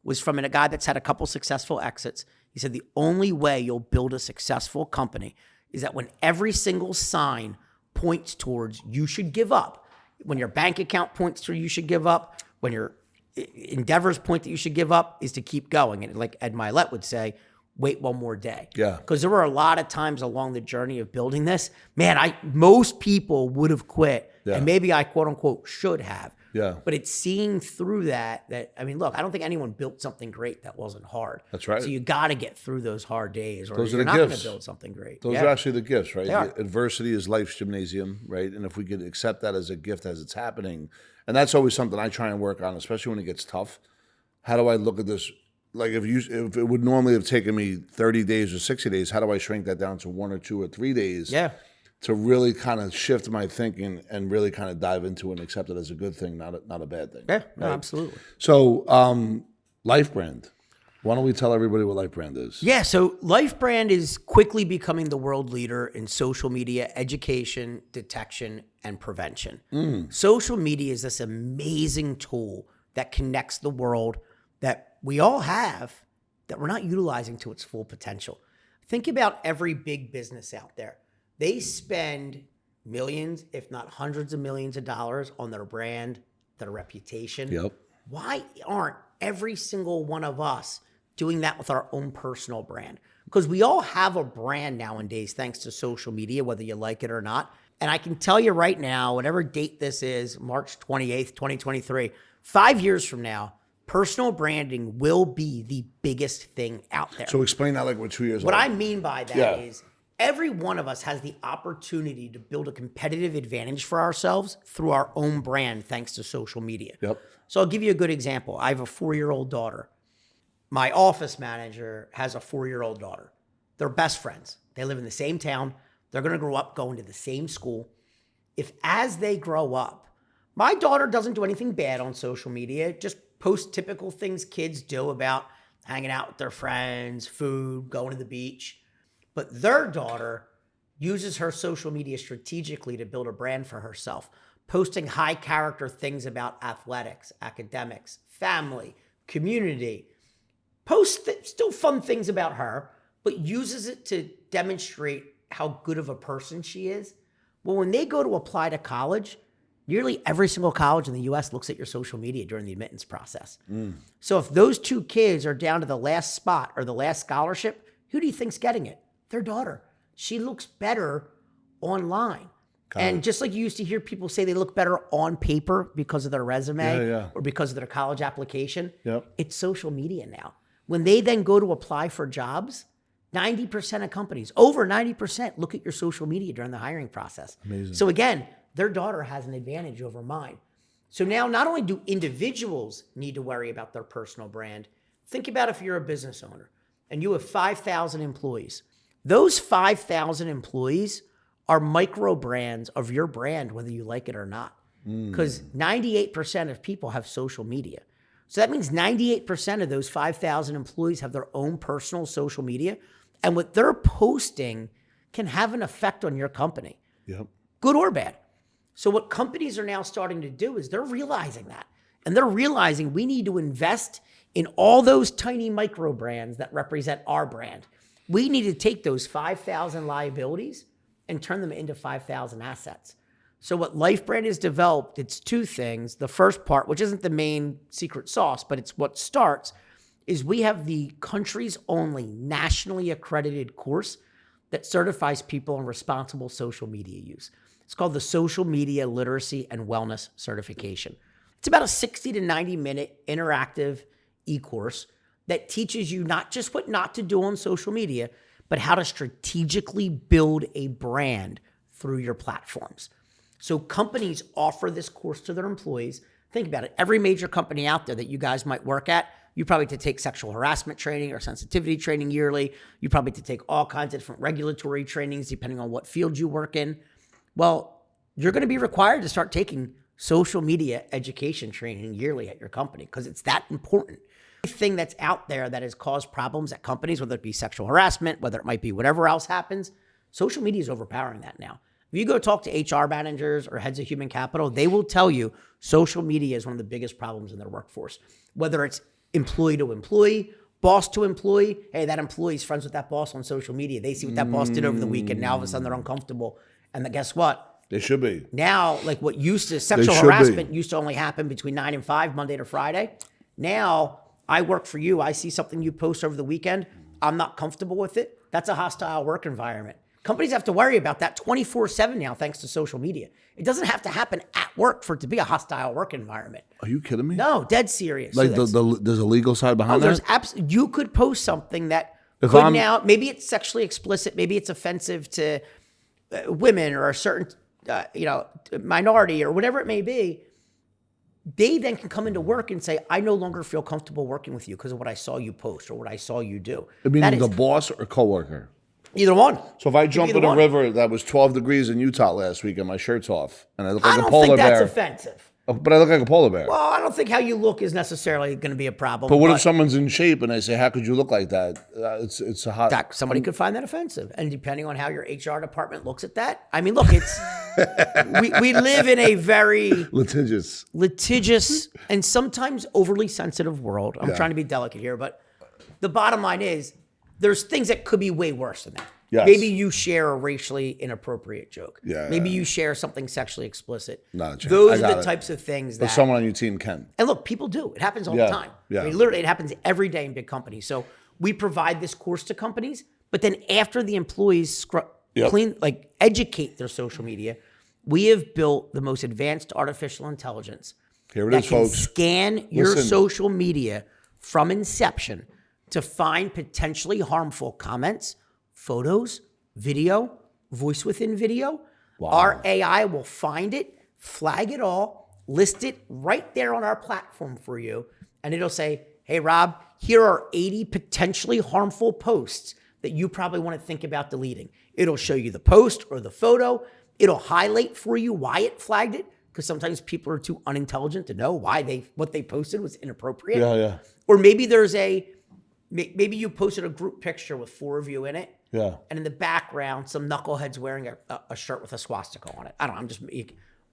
was from a guy that's had a couple successful exits. He said, the only way you'll build a successful company is that when every single sign points towards you should give up, when your bank account points to you should give up, when your endeavors point that you should give up, is to keep going. And like Ed Milet would say, wait one more day.
Yeah.
Because there were a lot of times along the journey of building this, man, most people would have quit.
Yeah.
And maybe I quote unquote should have.
Yeah.
But it's seeing through that, I mean, look, I don't think anyone built something great that wasn't hard.
That's right.
So you got to get through those hard days or
Those are
you're
the
not going
gifts.
to build something great.
Those are actually the gifts, right?
They are.
Adversity is life's gymnasium, right? And if we could accept that as a gift as it's happening, and that's always something I try and work on, especially when it gets tough. How do I look at this? Like if it would normally have taken me 30 days or 60 days, how do I shrink that down to 1 or 2 or 3 days?
Yeah.
To really kind of shift my thinking and really kind of dive into it and accept it as a good thing, not a bad thing.
Yeah, no, absolutely.
So, LifeBrand. Why don't we tell everybody what LifeBrand is?
Yeah, so LifeBrand is quickly becoming the world leader in social media education, detection, and prevention. Social media is this amazing tool that connects the world that we all have that we're not utilizing to its full potential. Think about every big business out there. They spend millions, if not hundreds of millions of dollars on their brand, their reputation.
Yep.
Why aren't every single one of us doing that with our own personal brand? Because we all have a brand nowadays, thanks to social media, whether you like it or not. And I can tell you right now, whatever date this is, March 28th, 2023, 5 years from now, personal branding will be the biggest thing out there.
So explain that like we're 2 years
What
old.
I mean by that is every one of us has the opportunity to build a competitive advantage for ourselves through our own brand, thanks to social media.
Yep.
So I'll give you a good example. I have a 4-year-old daughter. My office manager has a 4-year-old daughter. They're best friends. They live in the same town. They're going to grow up going to the same school. If as they grow up, my daughter doesn't do anything bad on social media, just post typical things kids do about hanging out with their friends, food, going to the beach. But their daughter uses her social media strategically to build a brand for herself, posting high character things about athletics, academics, family, community, still fun things about her, but uses it to demonstrate how good of a person she is. Well, when they go to apply to college, nearly every single college in the US looks at your social media during the admittance process. So if those two kids are down to the last spot or the last scholarship, who do you think's getting it? Their daughter. She looks better online. And just like you used to hear people say they look better on paper because of their resume or because of their college application, it's social media now. When they then go to apply for jobs, 90% of companies, over 90%, look at your social media during the hiring process.
Amazing.
So again, their daughter has an advantage over mine. So now not only do individuals need to worry about their personal brand, think about if you're a business owner and you have 5,000 employees. Those 5,000 employees are micro brands of your brand, whether you like it or not. Because 98% of people have social media. So that means 98% of those 5,000 employees have their own personal social media. And what they're posting can have an effect on your company, good or bad. So what companies are now starting to do is they're realizing that. And they're realizing we need to invest in all those tiny micro brands that represent our brand. We need to take those 5,000 liabilities and turn them into 5,000 assets. So what LifeBrand has developed, it's two things. The first part, which isn't the main secret sauce, but it's what starts, is we have the country's only nationally accredited course that certifies people in responsible social media use. It's called the Social Media Literacy and Wellness Certification. It's about a 60 to 90 minute interactive e-course that teaches you not just what not to do on social media, but how to strategically build a brand through your platforms. So companies offer this course to their employees. Think about it. Every major company out there that you guys might work at You probably have to take sexual harassment training or sensitivity training yearly. You probably have to take all kinds of different regulatory trainings depending on what field you work in. Well, you're going to be required to start taking social media education training yearly at your company because it's that important. Thing that's out there that has caused problems at companies, whether it be sexual harassment, whether it might be whatever else happens, social media is overpowering that now. If you go talk to HR managers or heads of human capital, they will tell you social media is one of the biggest problems in their workforce. Whether it's employee to employee, boss to employee, hey, that employee's friends with that boss on social media. They see what that boss did over the weekend. Now all of a sudden they're uncomfortable. And then guess what?
They should be.
Now, like what used to, sexual harassment used to only happen between 9 and 5, Monday to Friday. Now, I work for you. I see something you post over the weekend. I'm not comfortable with it. That's a hostile work environment. Companies have to worry about that 24/7 now, thanks to social media. It doesn't have to happen at work for it to be a hostile work environment.
Are you kidding me?
No, dead serious.
Like there's a legal side behind that?
You could post something that could now, maybe it's sexually explicit, maybe it's offensive to women or a certain minority or whatever it may be. They then can come into work and say, I no longer feel comfortable working with you because of what I saw you post or what I saw you do.
I mean, the boss or coworker?
Either one.
So if I jump in a river that was 12 degrees in Utah last week and my shirt's off and I look like a polar bear.
I don't think that's offensive.
But I look like a polar bear.
Well, I don't think how you look is necessarily going to be a problem.
But what if someone's in shape and they say, how could you look like that? It's a hot...
Somebody could find that offensive. And depending on how your HR department looks at that, I mean, look, it's... we live in a very... litigious and sometimes overly sensitive world. I'm trying to be delicate here, but the bottom line is there's things that could be way worse than that.
Yes.
Maybe you share a racially inappropriate joke. Maybe you share something sexually explicit.
Not a chance.
Those are the types of things that...
But someone on your team can.
And look, people do. It happens all the time. I mean, literally, it happens every day in big companies. So we provide this course to companies, but then after the employees educate their social media, we have built the most advanced artificial intelligence that can scan your social media from inception to find potentially harmful comments, photos, video, voice within video. Wow. Our AI will find it, flag it all, list it right there on our platform for you. And it'll say, hey, Rob, here are 80 potentially harmful posts that you probably want to think about deleting. It'll show you the post or the photo. It'll highlight for you why it flagged it, because sometimes people are too unintelligent to know why what they posted was inappropriate.
Yeah.
Or maybe maybe you posted a group picture with 4 of you in it.
Yeah.
And in the background, some knucklehead's wearing a shirt with a swastika on it. I don't know.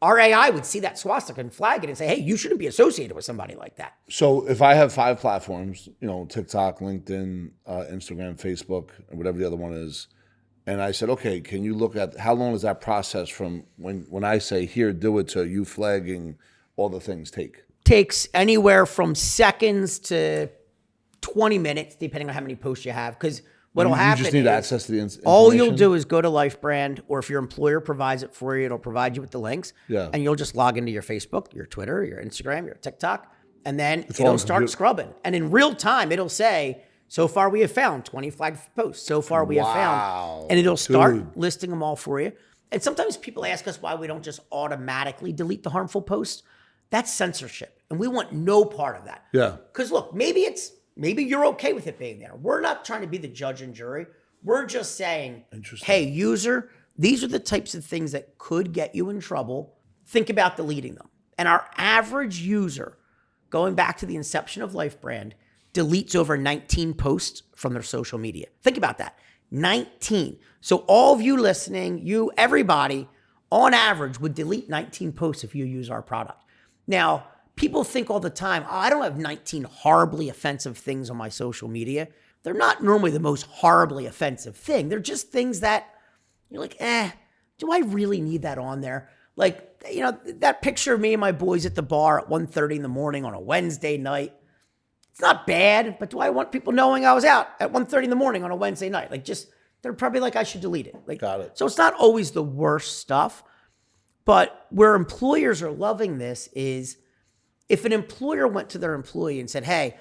Our AI would see that swastika and flag it and say, hey, you shouldn't be associated with somebody like that.
So if I have 5 platforms, TikTok, LinkedIn, Instagram, Facebook, and whatever the other one is, and I said, okay, can you look at how long does that process from when I say, here, do it, to you flagging all the things take?
Takes anywhere from seconds to 20 minutes, depending on how many posts you have. Because what'll happen,
you just need access to the information.
All you'll do is go to LifeBrand, or if your employer provides it for you, it'll provide you with the links.
Yeah.
And you'll just log into your Facebook, your Twitter, your Instagram, your TikTok, and then it'll start scrubbing. And in real time, it'll say, so far we have found 20 flagged posts. So far we have found. And it'll start listing them all for you. And sometimes people ask us why we don't just automatically delete the harmful posts. That's censorship. And we want no part of that.
Yeah.
Because look, maybe you're okay with it being there. We're not trying to be the judge and jury. We're just saying, hey, user, these are the types of things that could get you in trouble. Think about deleting them. And our average user, going back to the inception of LifeBrand, deletes over 19 posts from their social media. Think about that. 19. So all of you listening, everybody, on average, would delete 19 posts if you use our product. Now, people think all the time, I don't have 19 horribly offensive things on my social media. They're not normally the most horribly offensive thing. They're just things that you're like, do I really need that on there? Like, that picture of me and my boys at the bar at 1:30 in the morning on a Wednesday night. It's not bad, but do I want people knowing I was out at 1:30 in the morning on a Wednesday night? They're probably like, I should delete it.
Got it.
So it's not always the worst stuff, but where employers are loving this is, if an employer went to their employee and said, hey,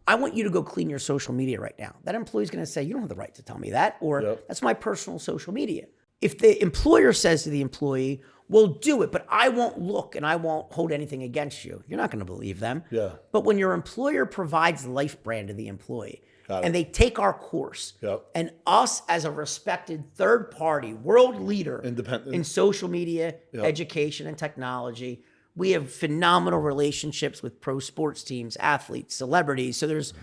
I want you to go clean your social media right now, that employee's going to say, you don't have the right to tell me that, or that's my personal social media. if the employer says to the employee, we'll do it, but I won't look and I won't hold anything against you, you're not going to believe them.
Yeah.
But when your employer provides LifeBrand to the employee and they take our course and us as a respected third party, world leader in social media, education, and technology, we have phenomenal relationships with pro sports teams, athletes, celebrities. So there's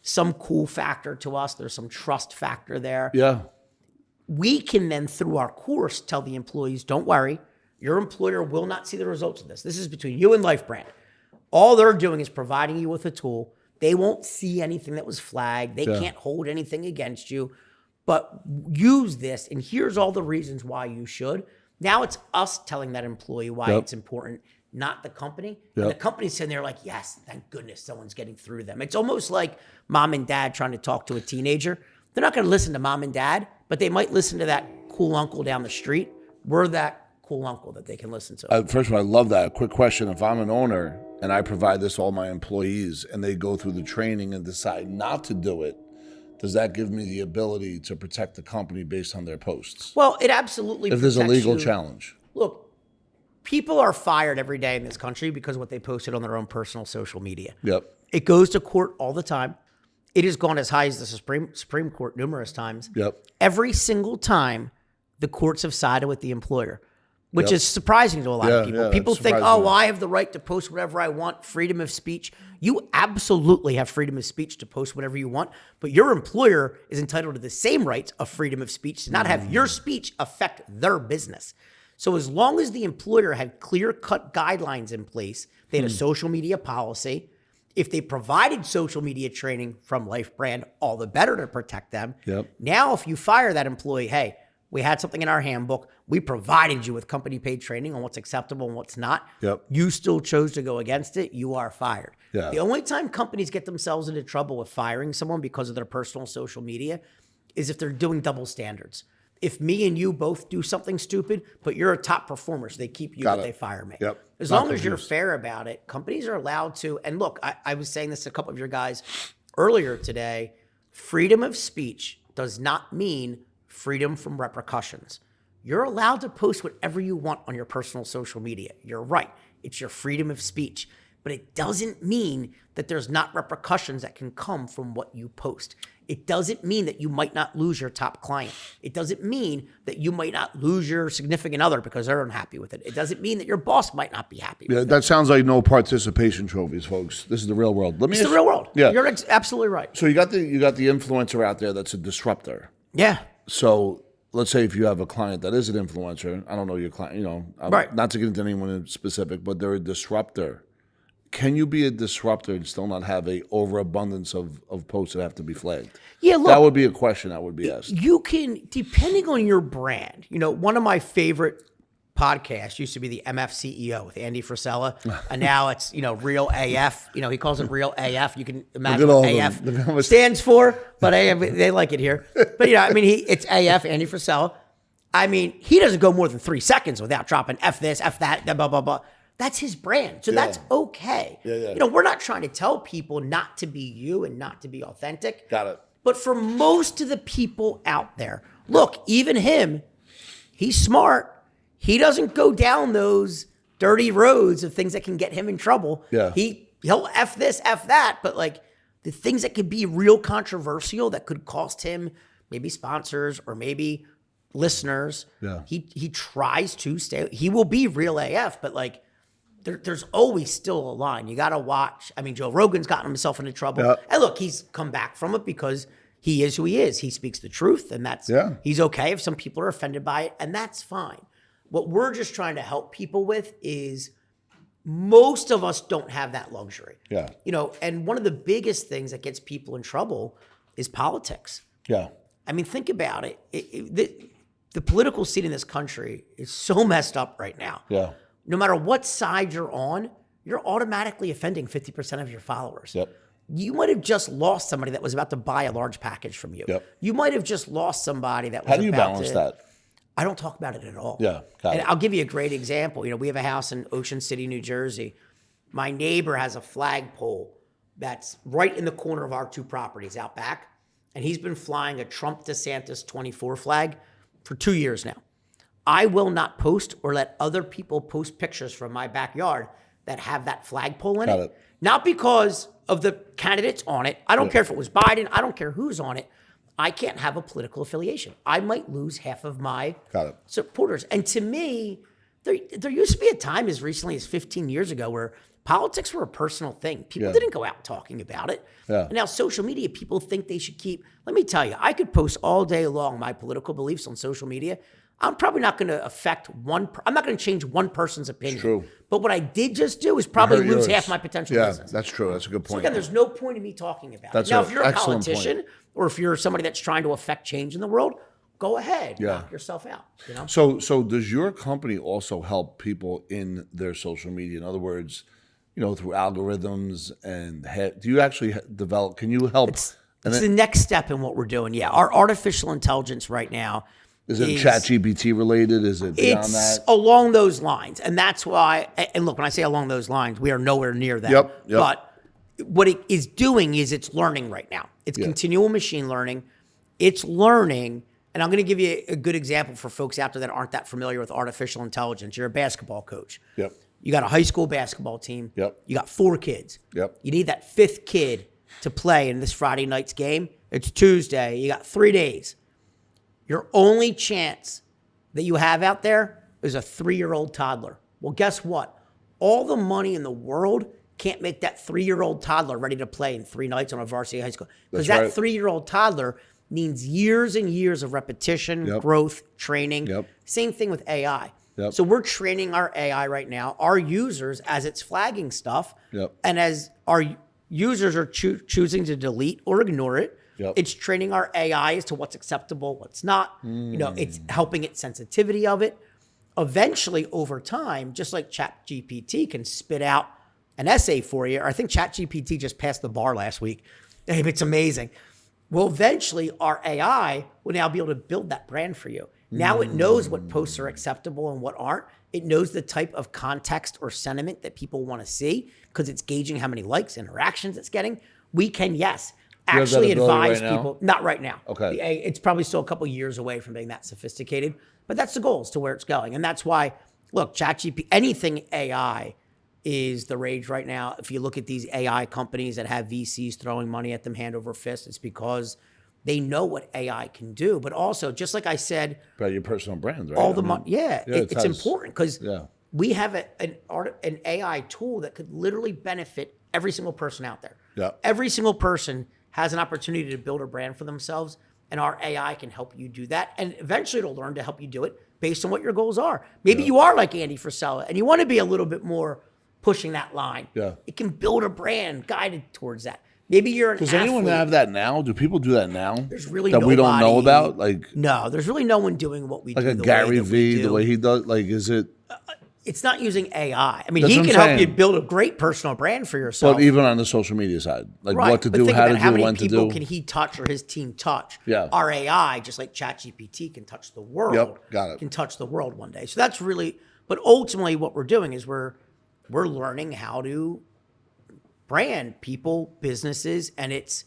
some cool factor to us. There's some trust factor there.
Yeah.
We can then, through our course, tell the employees, don't worry, your employer will not see the results of this. This is between you and LifeBrand. All they're doing is providing you with a tool. They won't see anything that was flagged. They can't hold anything against you. But use this, and here's all the reasons why you should. Now it's us telling that employee why it's important, not the company. And the company's sitting there like, yes, thank goodness someone's getting through to them. It's almost like mom and dad trying to talk to a teenager. They're not going to listen to mom and dad, but they might listen to that cool uncle down the street. We're that cool uncle that they can listen to.
First of all, I love that. Quick question. If I'm an owner and I provide this to all my employees and they go through the training and decide not to do it, does that give me the ability to protect the company based on their posts?
Well, it absolutely
if there's a legal
you.
challenge.
Look, people are fired every day in this country because of what they posted on their own personal social media. It goes to court all the time. It has gone as high as the Supreme Court numerous times. Every single time, the courts have sided with the employer, which is surprising to a lot of people. People think, oh, well, I have the right to post whatever I want, freedom of speech. You absolutely have freedom of speech to post whatever you want, but your employer is entitled to the same rights of freedom of speech to not have your speech affect their business. So as long as the employer had clear-cut guidelines in place, they had a social media policy. If they provided social media training from LifeBrand, all the better to protect them. Now, if you fire that employee, hey, we had something in our handbook. We provided you with company-paid training on what's acceptable and what's not. You still chose to go against it. You are fired. The only time companies get themselves into trouble with firing someone because of their personal social media is if they're doing double standards. If me and you both do something stupid, but you're a top performer, so they keep you, but they fire me. As long as you're fair about it, companies are allowed to. And look, I was saying this to a couple of your guys earlier today. Freedom of speech does not mean freedom from repercussions. You're allowed to post whatever you want on your personal social media. You're right. It's your freedom of speech. But it doesn't mean that there's not repercussions that can come from what you post. It doesn't mean that you might not lose your top client. It doesn't mean that you might not lose your significant other because they're unhappy with it. It doesn't mean that your boss might not be happy with it.
That sounds like no participation trophies, folks. This is the real world.
It's the real world. You're absolutely right.
So you got the influencer out there that's a disruptor. So let's say if you have a client that is an influencer, I don't know your client, not to get into anyone in specific, but they're a disruptor. Can you be a disruptor and still not have a overabundance of posts that have to be flagged? Look, that would be a question that would be asked. You
can, depending on your brand, one of my favorite podcasts used to be the MF CEO with Andy Frisella, and now it's, Real AF. He calls it Real AF. You can imagine what AF stands for, but AF, they like it here. But, it's AF, Andy Frisella. He doesn't go more than 3 seconds without dropping F this, F that, blah, blah, blah. That's his brand. So that's okay. We're not trying to tell people not to be you and not to be authentic.
Got it.
But for most of the people out there, look, even him, he's smart. He doesn't go down those dirty roads of things that can get him in trouble. He'll F this, F that, but like the things that could be real controversial that could cost him maybe sponsors or maybe listeners. He tries to stay. He will be Real AF, but like there's always still a line. You got to watch. Joe Rogan's gotten himself into trouble. And look, he's come back from it because he is who he is. He speaks the truth, and that's he's okay if some people are offended by it, and that's fine. What we're just trying to help people with is most of us don't have that luxury. And one of the biggest things that gets people in trouble is politics. Think about it. The political scene in this country is so messed up right now. No matter what side you're on, you're automatically offending 50% of your followers. You might have just lost somebody that was about to buy a large package from you. You might have just lost somebody that was
How do you balance that?
I don't talk about it at all.
Got
and
it.
I'll give you a great example. We have a house in Ocean City, New Jersey. My neighbor has a flagpole that's right in the corner of our 2 properties out back. And he's been flying a Trump DeSantis 24 flag for 2 years now. I will not post or let other people post pictures from my backyard that have that flagpole in it. Not because of the candidates on it. I don't care if it was Biden. I don't care who's on it. I can't have a political affiliation. I might lose half of my supporters. And to me, there used to be a time as recently as 15 years ago where politics were a personal thing. People didn't go out talking about it. And now social media, people think they should keep. Let me tell you, I could post all day long my political beliefs on social media. I'm probably not going to affect I'm not going to change one person's opinion.
True.
But what I did just do is probably lose half my potential business.
That's true. That's a good point.
So again, there's no point in me talking about it. Now, if you're a politician or if you're somebody that's trying to affect change in the world, go ahead, knock yourself out. You know.
So does your company also help people in their social media? In other words, through algorithms and do you actually develop? Can you help?
It's the next step in what we're doing. Yeah, our artificial intelligence right now.
Is it ChatGPT related? Is it beyond that?
It's along those lines. And that's why, and look, when I say along those lines, we are nowhere near that.
Yep.
But what it is doing is it's learning right now. It's continual machine learning. It's learning. And I'm going to give you a good example for folks out there that aren't that familiar with artificial intelligence. You're a basketball coach.
Yep.
You got a high school basketball team.
Yep.
You got 4 kids.
Yep.
You need that 5th kid to play in this Friday night's game. It's Tuesday. You got 3 days. Your only chance that you have out there is a 3-year-old toddler. Well, guess what? All the money in the world can't make that 3-year-old toddler ready to play in 3 nights on a varsity high school. Because that 3-year-old toddler needs years and years of repetition, growth, training. Same thing with AI. So we're training our AI right now, our users, as it's flagging stuff. And as our users are choosing to delete or ignore it, it's training our AI as to what's acceptable, what's not. It's helping its sensitivity of it. Eventually, over time, just like ChatGPT can spit out an essay for you, or I think ChatGPT just passed the bar last week. It's amazing. Well, eventually, our AI will now be able to build that brand for you. Now it knows what posts are acceptable and what aren't. It knows the type of context or sentiment that people want to see because it's gauging how many likes, interactions it's getting. We can, actually advise people. Not right now.
Okay.
It's probably still a couple years away from being that sophisticated, but that's the goal as to where it's going. And that's why, look, ChatGPT, anything AI is the rage right now. If you look at these AI companies that have VCs throwing money at them hand over fist, it's because they know what AI can do. But also, just like I said,
about your personal brand, right?
All the money. It's important because we have an AI tool that could literally benefit every single person out there. Every single person has an opportunity to build a brand for themselves, and our AI can help you do that. And eventually it'll learn to help you do it based on what your goals are. Maybe you are like Andy Frisella, and you want to be a little bit more pushing that line. It can build a brand guided towards that. Maybe you're an
Does
athlete.
anyone have that now? Do people do that now?
There's really
that
nobody,
we don't know about?
No, there's really no one doing what we do.
Like a Gary Vee, the way he does. Like, is it?
It's not using AI. I mean, he can help you build a great personal brand for yourself.
But even on the social media side, like what to do, how to do, when to do. How many people can
he touch or his team touch? Our AI, just like ChatGPT, can touch the world.
Got it.
Can touch the world one day. So that's really. But ultimately, what we're doing is we're learning how to brand people, businesses, and it's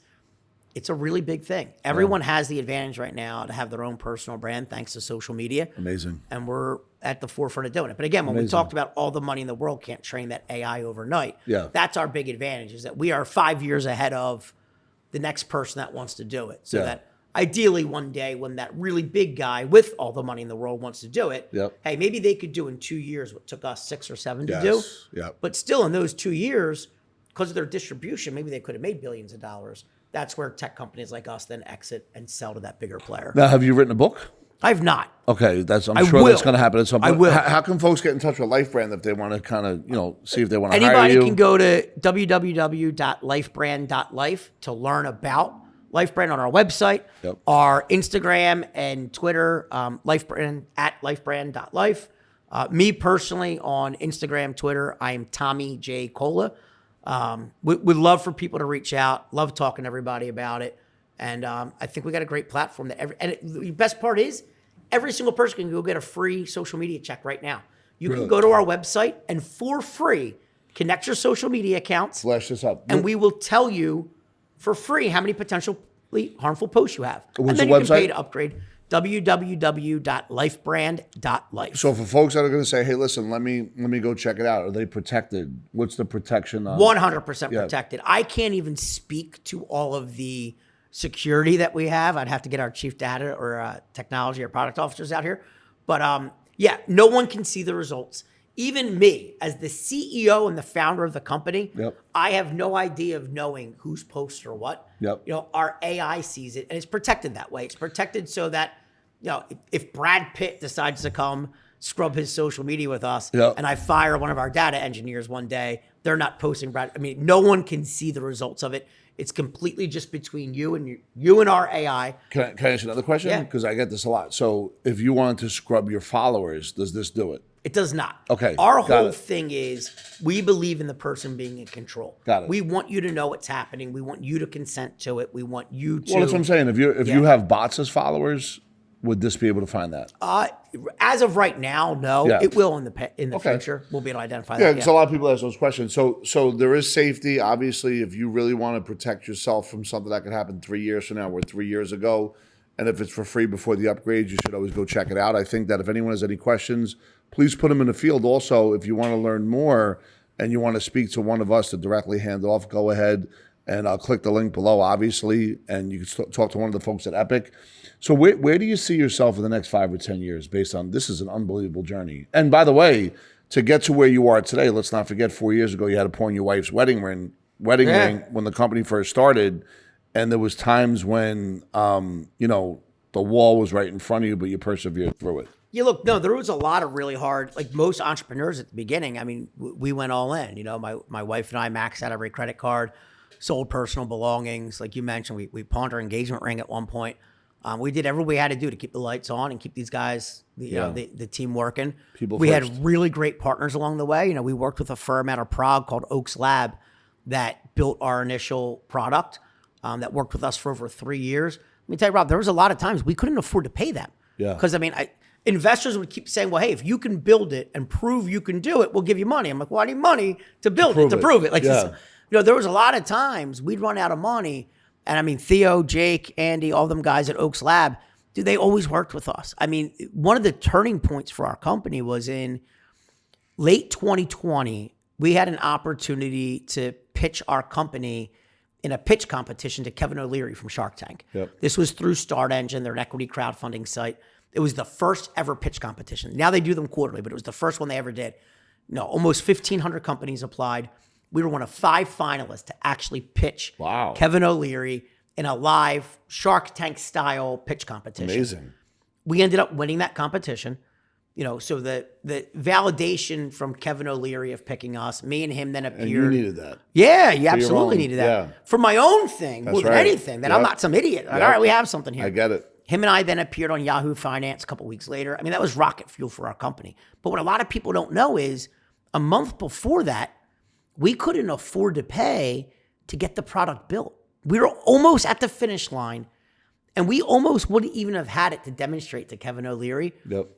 a really big thing. Everyone has the advantage right now to have their own personal brand thanks to social media.
Amazing.
And we're at the forefront of doing it. But again, when we talked about all the money in the world can't train that AI overnight, that's our big advantage, is that we are 5 years ahead of the next person that wants to do it. So that ideally one day when that really big guy with all the money in the world wants to do it, hey, maybe they could do in 2 years what took us 6 or 7 to do. But still in those 2 years, because of their distribution, maybe they could have made billions of dollars. That's where tech companies like us then exit and sell to that bigger player.
Now, have you written a book?
I've not.
Okay, I'm sure that's going to happen at some point.
I will.
How can folks get in touch with LifeBrand if they want to kind of, see if they want to hire you?
Anybody can go to www.lifebrand.life to learn about LifeBrand on our website, our Instagram and Twitter, LifeBrand at lifebrand.life. Me personally on Instagram, Twitter, I am Tommy J. Cola. We'd love for people to reach out. Love talking to everybody about it. And I think we got a great platform that the best part is every single person can go get a free social media check right now. You can go to our website and for free connect your social media accounts.
Flash this up.
And we will tell you for free how many potentially harmful posts you have.
What's
and then
the
you
website?
can pay to upgrade. www.lifebrand.life.
So for folks that are going to say, hey, listen, let me go check it out. Are they protected? What's the protection?
100% protected. I can't even speak to all of the security that we have. I'd have to get our chief data or technology or product officers out here. But yeah, no one can see the results. Even me, as the CEO and the founder of the company, I have no idea of knowing whose posts or what. Our AI sees it, and it's protected that way. It's protected so that, if Brad Pitt decides to come scrub his social media with us, and I fire one of our data engineers one day, they're not posting Brad. I mean, no one can see the results of it. It's completely just between you and our AI.
Can I ask you another question?
Yeah.
Because I get this a lot. So if you wanted to scrub your followers, does this do it?
It does not.
Okay.
Our whole thing is we believe in the person being in control.
Got it.
We want you to know what's happening. We want you to consent to it. We want you to.
Well, that's what I'm saying. If you have bots as followers, would this be able to find that?
As of right now, no. It will in the future. We'll be able to identify that.
Yeah, because a lot of people ask those questions. So there is safety. Obviously, if you really want to protect yourself from something that could happen 3 years from now or 3 years ago, and if it's for free before the upgrade, you should always go check it out. I think that if anyone has any questions, please put them in the field. Also, if you want to learn more and you want to speak to one of us to directly hand off, go ahead and click the link below, obviously, and you can talk to one of the folks at Epic. So where do you see yourself in the next 5 or 10 years based on this is an unbelievable journey? And by the way, to get to where you are today, let's not forget 4 years ago, you had to pawn your wife's wedding ring when the company first started. And there was times when, the wall was right in front of you, but you persevered through it.
Yeah, look, no, there was a lot of really hard, like most entrepreneurs at the beginning. I mean, we went all in. My wife and I maxed out every credit card, sold personal belongings. Like you mentioned, we pawned our engagement ring at one point. We did everything we had to do to keep the lights on and keep these guys, the team working. We had really great partners along the way. We worked with a firm out of Prague called Oaks Lab that built our initial product that worked with us for over 3 years. Let me tell you, Rob, there was a lot of times we couldn't afford to pay them.
Yeah.
Because, investors would keep saying, well, hey, if you can build it and prove you can do it, we'll give you money. I'm like, well, I need money to prove it. Like, there was a lot of times we'd run out of money. And Theo, Jake, Andy, all them guys at Oaks Lab, dude, they always worked with us. One of the turning points for our company was in late 2020, we had an opportunity to pitch our company in a pitch competition to Kevin O'Leary from Shark Tank. This was through Start Engine, their equity crowdfunding site. It was the first ever pitch competition. Now they do them quarterly, but it was the first one they ever did. Almost 1,500 companies applied. We were one of 5 finalists to actually pitch Kevin O'Leary in a live Shark Tank style pitch competition.
Amazing.
We ended up winning that competition. So the validation from Kevin O'Leary of picking us, me and him then appeared. And
you needed that.
Yeah, you absolutely needed that. Yeah. For my own thing, more than anything, that I'm not some idiot. Like, all right, we have something here.
I get it.
Him and I then appeared on Yahoo Finance a couple weeks later. That was rocket fuel for our company. But what a lot of people don't know is a month before that, we couldn't afford to pay to get the product built. We were almost at the finish line. And we almost wouldn't even have had it to demonstrate to Kevin O'Leary.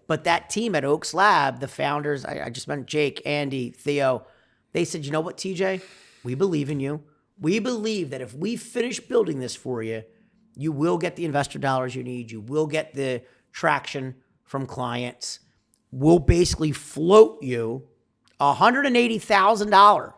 But that team at Oaks Lab, the founders, I just mentioned Jake, Andy, Theo, they said, you know what, TJ? We believe in you. We believe that if we finish building this for you, you will get the investor dollars you need. You will get the traction from clients. We'll basically float you $180,000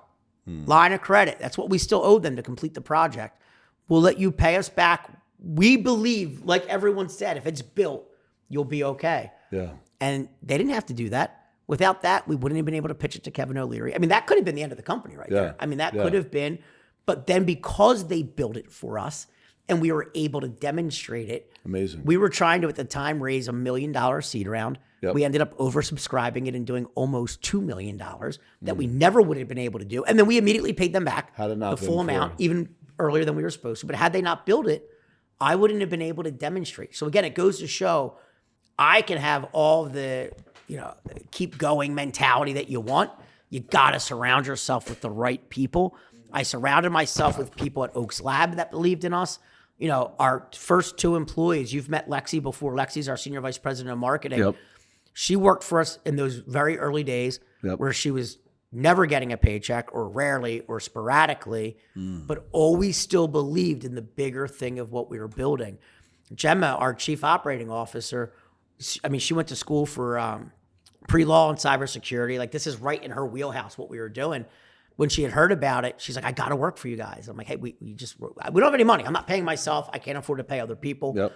line of credit. That's what we still owe them to complete the project. We'll let you pay us back. We believe, like everyone said, if it's built, you'll be okay.
Yeah.
And they didn't have to do that. Without that, we wouldn't have been able to pitch it to Kevin O'Leary. That could have been the end of the company right there. That could have been. But then because they built it for us and we were able to demonstrate it.
Amazing.
We were trying to, at the time, raise $1 million seed round. We ended up oversubscribing it and doing almost $2 million that we never would have been able to do. And then we immediately paid them back the full amount, even earlier than we were supposed to. But had they not built it, I wouldn't have been able to demonstrate. So again, it goes to show I can have all the, keep going mentality that you want. You got to surround yourself with the right people. I surrounded myself with people at Oaks Lab that believed in us. Our first 2 employees, you've met Lexi before. Lexi's our senior vice president of marketing. She worked for us in those very early days where she was never getting a paycheck or rarely or sporadically, but always still believed in the bigger thing of what we were building. Gemma, our chief operating officer, she went to school for pre-law and cybersecurity. Like, this is right in her wheelhouse, what we were doing. When she had heard about it, she's like, I got to work for you guys. I'm like, hey, we don't have any money. I'm not paying myself. I can't afford to pay other people.
Yep.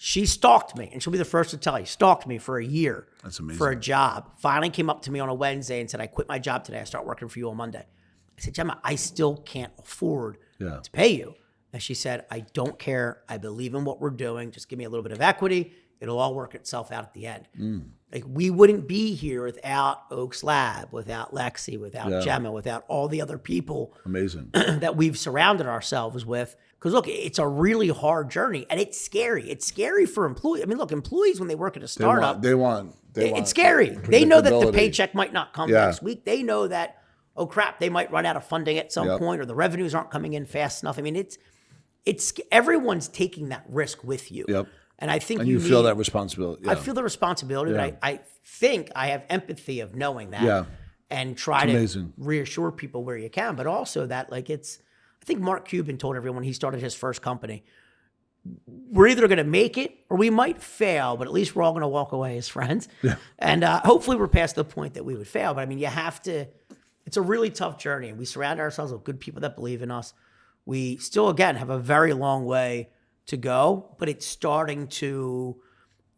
She stalked me, and she'll be the first to tell you, stalked me for a year.
That's amazing.
For a job. Finally came up to me on a Wednesday and said, I quit my job today. I start working for you on Monday. I said, Gemma, I still can't afford to pay you. And she said, I don't care. I believe in what we're doing. Just give me a little bit of equity. It'll all work itself out at the end. Like, we wouldn't be here without Oaks Lab, without Lexi, without Gemma, without all the other people that we've surrounded ourselves with. Because look, it's a really hard journey, and it's scary. It's scary for employees. I mean, look, employees, when they work at a startup, it's scary. They know that the paycheck might not come next week. They know that, oh crap, they might run out of funding at some point, or the revenues aren't coming in fast enough. I mean, it's everyone's taking that risk with you.
Yep.
And I think
you feel that responsibility.
I feel the responsibility, but I think I have empathy of knowing that and try to reassure people where you can. But also that, like, I think Mark Cuban told everyone he started his first company, we're either going to make it or we might fail, but at least we're all going to walk away as friends. Yeah. And hopefully we're past the point that we would fail. But I mean, you have to, it's a really tough journey. And we surround ourselves with good people that believe in us. We still, again, have a very long way to go, but it's starting to,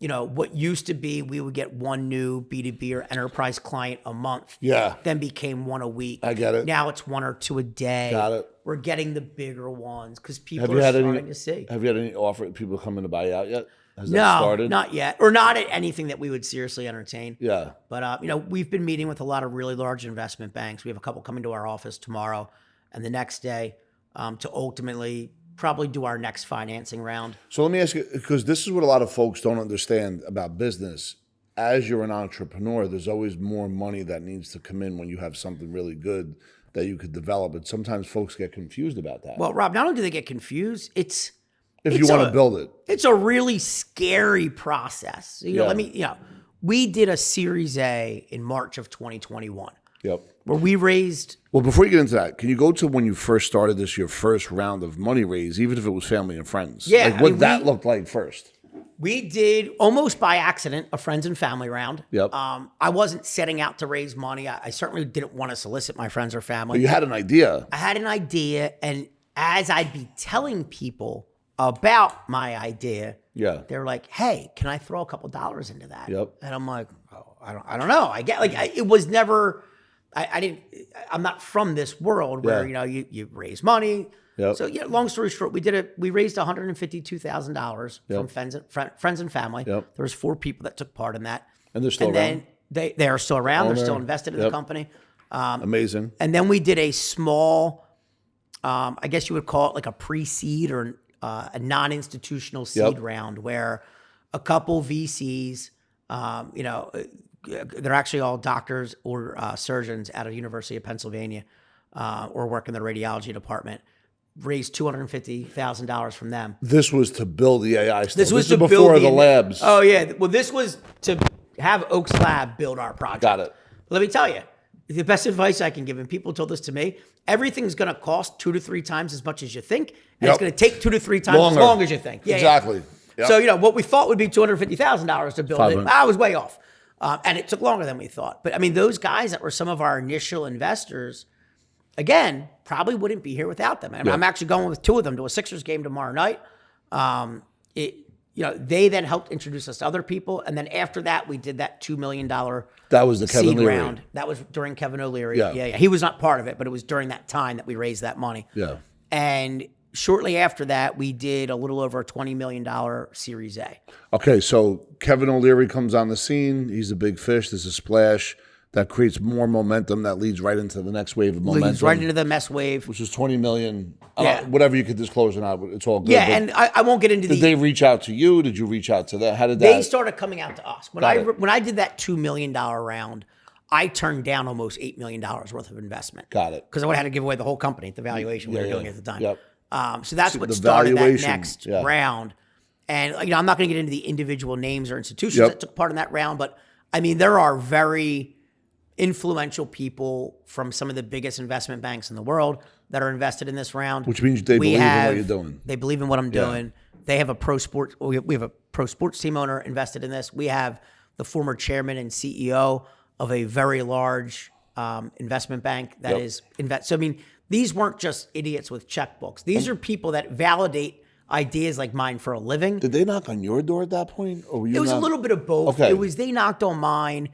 what used to be, we would get one new B2B or enterprise client a month. Yeah. Then became one a week.
I get it.
Now it's one or two a day.
Got it.
We're getting the bigger ones because people are starting to see.
Have you had any offer people coming to buy out yet? Has that started?
Not yet. Or not at anything that we would seriously entertain.
Yeah.
But, we've been meeting with a lot of really large investment banks. We have a couple coming to our office tomorrow and the next day to ultimately probably do our next financing round.
So let me ask you, because this is what a lot of folks don't understand about business. As you're an entrepreneur, there's always more money that needs to come in when you have something really good that you could develop. And sometimes folks get confused about that.
Well, Rob, not only do they get confused, if
you want to build it.
It's a really scary process. We did a Series A in March of 2021.
Yep.
Where we raised...
Well, before you get into that, can you go to when you first started this, your first round of money raise, even if it was family and friends?
Yeah.
Like what that looked like first?
We did, almost by accident, a friends and family round.
Yep.
I wasn't setting out to raise money. I certainly didn't want to solicit my friends or family.
But you had an idea.
I had an idea, and as I'd be telling people about my idea, they were like, hey, can I throw a couple dollars into that?
Yep.
And I'm like, oh, I don't know. It was never... I'm not from this world where, you raise money. Yep. So long story short, we raised $152,000 from friends and family. Yep. There was 4 people that took part in that.
And they're still around?
Then they are still around. They're still invested in the company.
Amazing.
And then we did a small, I guess you would call it like a pre-seed or a non-institutional seed round where a couple VCs, they're actually all doctors or surgeons out of University of Pennsylvania or work in the radiology department. Raised $250,000 from them.
This was to build the AI stuff.
This was
before the labs.
Oh, yeah. Well, this was to have Oaks Lab build our project.
Got it.
Let me tell you, the best advice I can give, and people told this to me, everything's going to cost 2 to 3 times as much as you think, and it's going to take 2 to 3 times as long as you think. Yeah,
exactly.
Yeah. So, what we thought would be $250,000 to build it, I was way off. And it took longer than we thought. But I mean, those guys that were some of our initial investors, again, probably wouldn't be here without them. I'm actually going with 2 of them to a Sixers game tomorrow night. They then helped introduce us to other people. And then after that, we did that $2 million
that was the Kevin O'Leary
round. That was during Kevin O'Leary. Yeah. He was not part of it, but it was during that time that we raised that money.
Yeah.
And shortly after that, we did a little over a $20 million Series A.
Okay, so Kevin O'Leary comes on the scene. He's a big fish. There's a splash that creates more momentum that leads right into the next wave of momentum.
Leads right into the mess wave.
Which is $20 million. Whatever you could disclose or not, it's all good.
Yeah, and I won't get into
Did they reach out to you? Did you reach out to them? How did that?
They started coming out to us. When I did that $2 million round, I turned down almost $8 million worth of investment.
Got it.
Because I would have had to give away the whole company at the valuation we were doing at the time.
Yep.
So that's what started that next round. And I'm not going to get into the individual names or institutions that took part in that round, but I mean, there are very influential people from some of the biggest investment banks in the world that are invested in this round.
Which means they believe in what you're doing.
They believe in what I'm doing. They have a pro sports. We have a pro sports team owner invested in this. We have the former chairman and CEO of a very large investment bank that is invest. So I mean, these weren't just idiots with checkbooks. These are people that validate ideas like mine for a living.
Did they knock on your door at that point, or were you?
It was a little bit of both.
Okay.
It was they knocked on mine.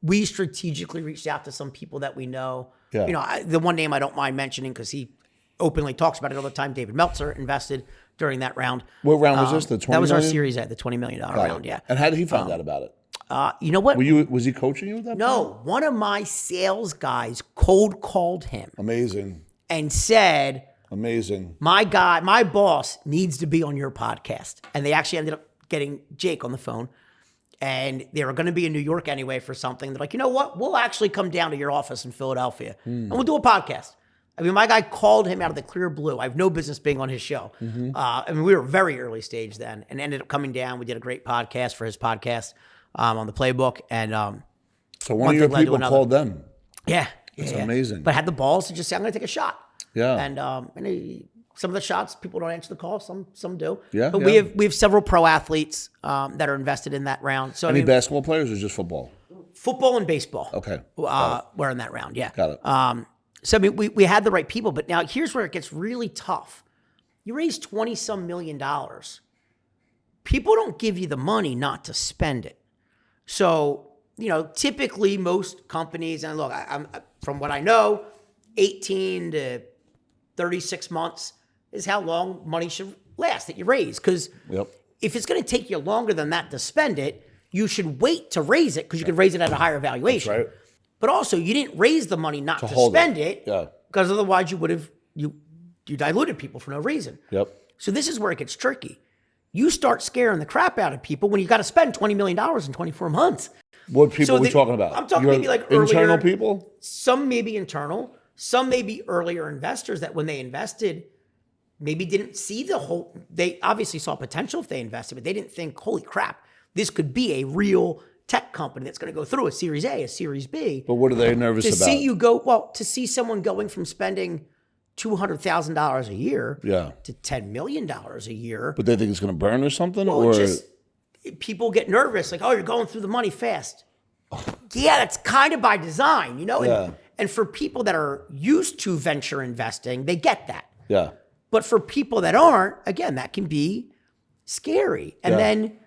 We strategically reached out to some people that we know.
Yeah.
You know, the one name I don't mind mentioning because he openly talks about it all the time. David Meltzer invested during that round.
What round was this? The 20
That was our
million?
Series A, the $20 million round. Yeah.
And how did he find out about it?
You know what?
Was he coaching you at that point?
No, one of my sales guys cold called him
Amazing.
and said,
Amazing.
my boss needs to be on your podcast. And they actually ended up getting Jake on the phone. And they were going to be in New York anyway for something. They're like, you know what? We'll actually come down to your office in Philadelphia and we'll do a podcast. I mean, my guy called him out of the clear blue. I have no business being on his show. I mean, we were very early stage then and ended up coming down. We did a great podcast for his podcast on the Playbook. And
so one of your people called them.
Yeah.
That's amazing.
But had the balls to just say, I'm going to take a shot.
Yeah.
And some of the shots, people don't answer the call. Some do.
Yeah.
But we have several pro athletes that are invested in that round. So
Any basketball players or just football?
Football and baseball.
Okay.
Were in that round. Yeah.
Got it.
So I mean, we had the right people, but now here's where it gets really tough. You raise $20-some million. People don't give you the money not to spend it. So, you know, typically most companies, and look, I'm from what I know, 18 to 36 months is how long money should last that you raise. Because if it's going to take you longer than that to spend it, you should wait to raise it because you could raise it at a higher valuation.
That's right.
But also, you didn't raise the money not to spend it because otherwise you would have you diluted people for no reason.
Yep.
So this is where it gets tricky. You start scaring the crap out of people when you got to spend $20 million in 24 months.
What people are we talking about?
I'm talking maybe like
internal people?
Some may be internal. Some may be earlier investors that when they invested, maybe didn't see the whole, they obviously saw potential if they invested, but they didn't think, holy crap, this could be a real tech company that's going to go through a Series A, a Series B.
But what are they nervous about?
To see someone going from spending $200,000 a year to $10 million a year.
But they think it's going to burn or something?
Well, just people get nervous, like, oh, you're going through the money fast. Yeah, that's kind of by design, you know? And for people that are used to venture investing, they get that.
Yeah.
But for people that aren't, again, that can be scary. And then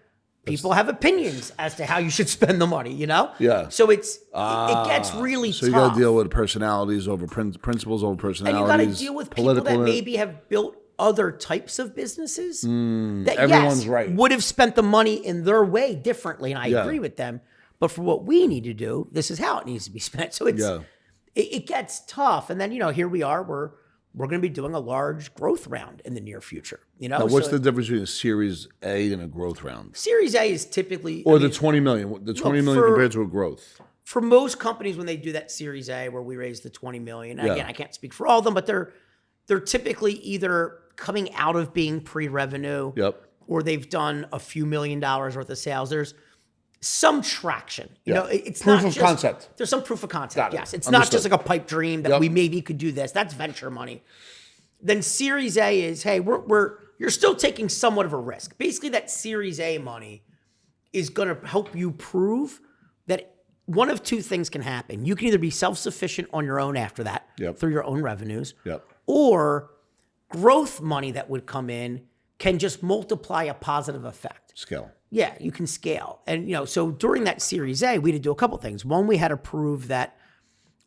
people have opinions as to how you should spend the money, you know?
Yeah.
So it gets really tough.
So you got to deal with personalities over principles over personalities.
And you got to deal with people that maybe have built other types of businesses that,
everyone's right,
would have spent the money in their way differently. And I agree with them. But for what we need to do, this is how it needs to be spent. So it gets tough. And then, you know, here we are, we're going to be doing a large growth round in the near future. You know,
now, what's the difference between a Series A and a growth round?
Series A is typically,
the 20 million. The 20 million compared to a growth.
For most companies, when they do that Series A, where we raise the 20 million, again, I can't speak for all of them, but they're typically either coming out of being pre-revenue, or they've done a few $1 million worth of sales. There's some traction. You know, it's
proof
not
of
just,
concept.
There's some proof of concept. Yes, it's not just like a pipe dream that we maybe could do this. That's venture money. Then Series A is, hey, you're still taking somewhat of a risk. Basically, that Series A money is going to help you prove that one of two things can happen. You can either be self-sufficient on your own after that through your own revenues, or growth money that would come in can just multiply a positive effect.
Scale.
Yeah, you can scale. And, you know, so during that Series A, we had to do a couple things. One, we had to prove that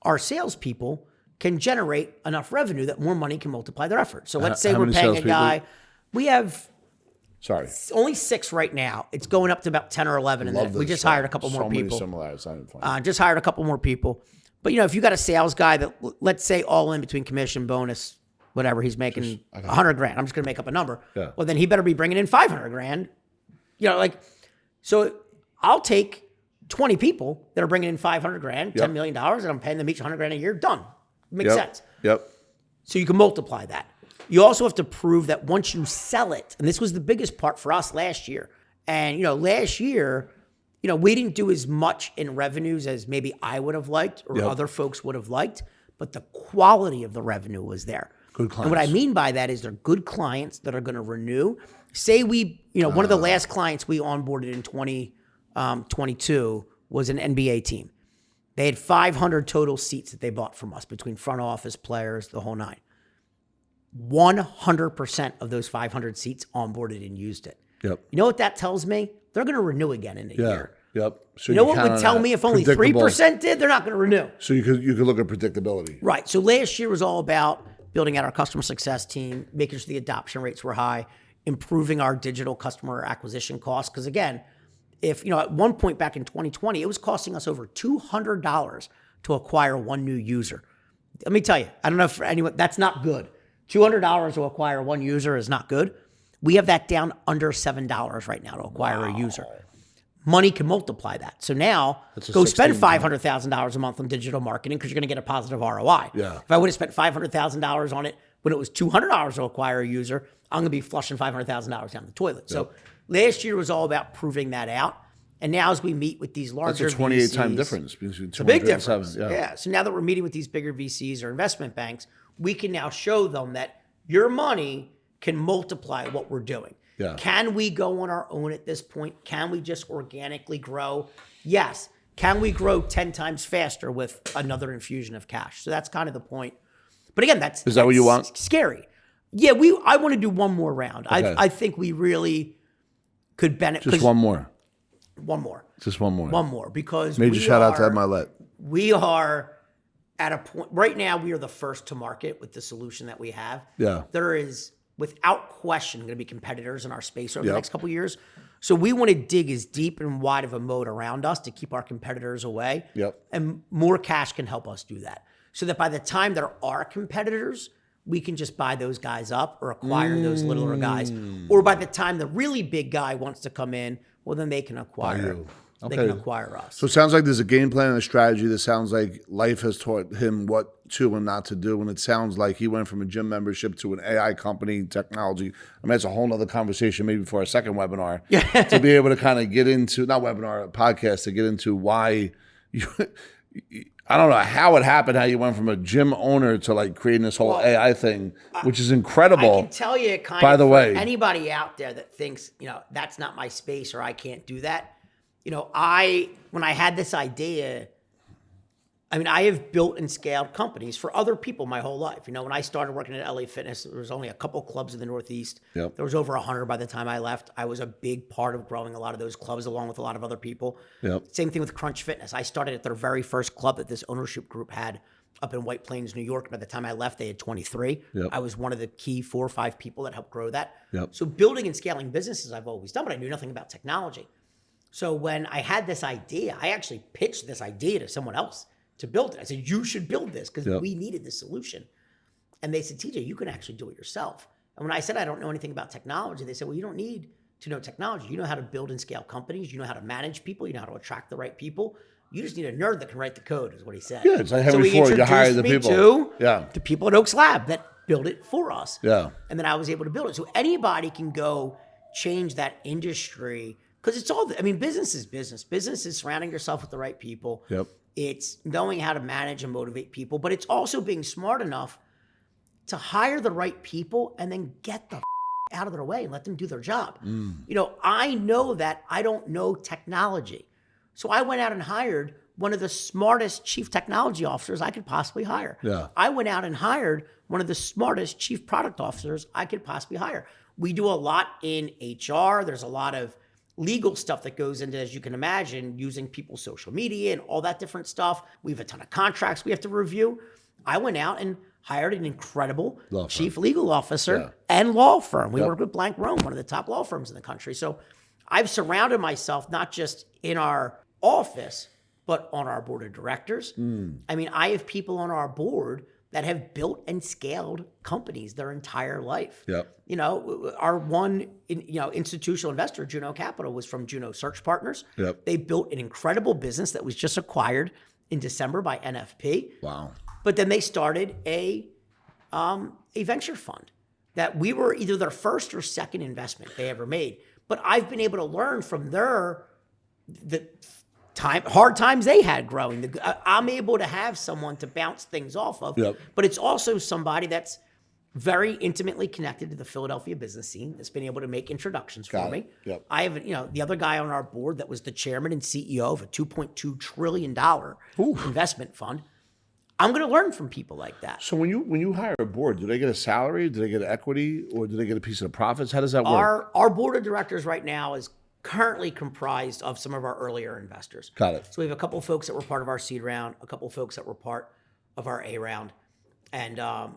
our salespeople can generate enough revenue that more money can multiply their effort. So let's say we're paying a guy. We have only 6 right now. It's going up to about 10 or 11. And we just hired a couple more people. Just hired a couple more people. But, you know, if you got a sales guy that, let's say all in between commission, bonus, whatever, he's making $100,000. I'm just going to make up a number. Well, then he better be bringing in $500,000. You know, like, so I'll take 20 people that are bringing in $500,000, $10 million, and I'm paying them each $100,000 a year. Done. Makes sense. So you can multiply that. You also have to prove that once you sell it, and this was the biggest part for us last year. And, you know, last year, you know, we didn't do as much in revenues as maybe I would have liked or other folks would have liked, but the quality of the revenue was there.
Good clients.
And what I mean by that is they're good clients that are going to renew. say one of the last clients we onboarded in 2022 was an NBA team. They had 500 total seats that they bought from us between front office, players, the whole nine. 100% of those 500 seats onboarded and used it.
Yep.
You know what that tells me? They're going to renew again in a year.
Yep. So
you know what would tell me if only 3% did? They're not going to renew.
So you could look at predictability.
Right. So last year was all about building out our customer success team, making sure the adoption rates were high, improving our digital customer acquisition costs. Because again, if at one point back in 2020, it was costing us over $200 to acquire one new user. Let me tell you, I don't know for anyone, that's not good. $200 to acquire one user is not good. We have that down under $7 right now to acquire a user. Money can multiply that. So now go spend $500,000 a month on digital marketing because you're going to get a positive ROI.
Yeah.
If I would have spent $500,000 on it when it was $200 to acquire a user, I'm going to be flushing $500,000 down the toilet. Yep. So last year was all about proving that out. And now as we meet with these larger
That's a 28
VCs,
time difference. It's
a big difference. Yeah. So now that we're meeting with these bigger VCs or investment banks, we can now show them that your money can multiply what we're doing.
Yeah.
Can we go on our own at this point? Can we just organically grow? Yes. Can we grow 10 times faster with another infusion of cash? So that's kind of the point. But again, that's
what you want?
Scary. Yeah, I want to do one more round. Okay. I think we really could benefit.
Just one more.
One more.
Just one more.
One more. Because
major shout out to Ed Milet.
We are at a point right now, we are the first to market with the solution that we have.
Yeah.
There is, without question, going to be competitors in our space over the next couple of years. So we want to dig as deep and wide of a moat around us to keep our competitors away.
Yep.
And more cash can help us do that. So that by the time there are competitors, we can just buy those guys up or acquire those littler guys. Or by the time the really big guy wants to come in, well, then they can acquire They can acquire us.
So it sounds like there's a game plan and a strategy. That sounds like life has taught him what to and not to do. And it sounds like he went from a gym membership to an AI company, technology. I mean, that's a whole nother conversation maybe for a second webinar. To be able to kind of get into, not webinar, podcast, to get into why you, I don't know how it happened, how you went from a gym owner to like creating this whole AI thing, which is incredible.
I can tell you
by the way,
anybody out there that thinks, that's not my space or I can't do that. When I had this idea, I have built and scaled companies for other people my whole life. When I started working at LA Fitness, there was only a couple clubs in the Northeast.
Yep.
There was over 100 by the time I left. I was a big part of growing a lot of those clubs along with a lot of other people.
Yep.
Same thing with Crunch Fitness. I started at their very first club that this ownership group had up in White Plains, New York. By the time I left, they had 23.
Yep.
I was one of the key 4 or 5 people that helped grow that.
Yep.
So building and scaling businesses I've always done, but I knew nothing about technology. So when I had this idea, I actually pitched this idea to someone else to build it. I said, you should build this because we needed this solution. And they said, TJ, you can actually do it yourself. And when I said I don't know anything about technology, they said, well, you don't need to know technology. You know how to build and scale companies. You know how to manage people. You know how to attract the right people. You just need a nerd that can write the code, is what he said.
Yeah, it's like having before you hire the people.
The people at Oaks Lab that build it for us.
Yeah.
And then I was able to build it. So anybody can go change that industry. Because it's all, business is business. Business is surrounding yourself with the right people.
Yep.
It's knowing how to manage and motivate people, but it's also being smart enough to hire the right people and then get the out of their way and let them do their job. I know that I don't know technology. So I went out and hired one of the smartest chief technology officers I could possibly hire.
Yeah.
I went out and hired one of the smartest chief product officers I could possibly hire. We do a lot in HR. There's a lot of legal stuff that goes into, as you can imagine, using people's social media and all that different stuff. We have a ton of contracts we have to review. I went out and hired an incredible chief legal officer and law firm. We work with Blank Rome, one of the top law firms in the country. So I've surrounded myself not just in our office, but on our board of directors. I have people on our board that have built and scaled companies their entire life.
Yep.
Our one institutional investor, Juno Capital, was from Juno Search Partners.
Yep.
They built an incredible business that was just acquired in December by NFP.
Wow.
But then they started a venture fund that we were either their first or second investment they ever made. But I've been able to learn from the hard times they had growing. I'm able to have someone to bounce things off of,
Yep.
but it's also somebody that's very intimately connected to the Philadelphia business scene that's been able to make introductions for me.
Yep.
I have, the other guy on our board that was the chairman and CEO of a $2.2 trillion investment fund. I'm going to learn from people like that.
So when you hire a board, do they get a salary? Do they get equity? Or do they get a piece of the profits? How does that work?
Our board of directors right now is currently comprised of some of our earlier investors.
Got it.
So we have a couple of folks that were part of our seed round, a couple of folks that were part of our A round. And a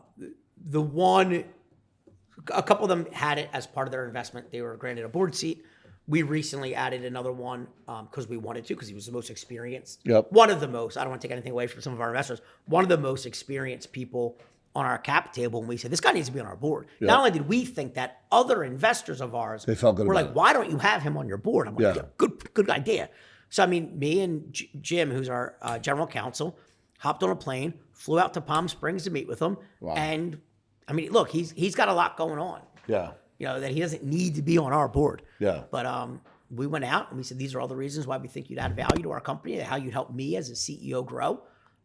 couple of them had it as part of their investment. They were granted a board seat. We recently added another one because we wanted to, because he was the most experienced.
Yep.
One of the most, I don't want to take anything away from some of our investors, one of the most experienced people on our cap table. And we said, this guy needs to be on our board. Yep. Not only did we think that, other investors of ours
they felt good
were
about
like,
it.
why don't you have him on your board? I'm like, yeah, good idea. So, I mean, me and Jim, who's our general counsel, hopped on a plane, flew out to Palm Springs to meet with him.
Wow.
And, I mean, look, he's got a lot going on.
Yeah.
That he doesn't need to be on our board.
Yeah.
But we went out and we said, these are all the reasons why we think you'd add value to our company, how you'd help me as a CEO grow.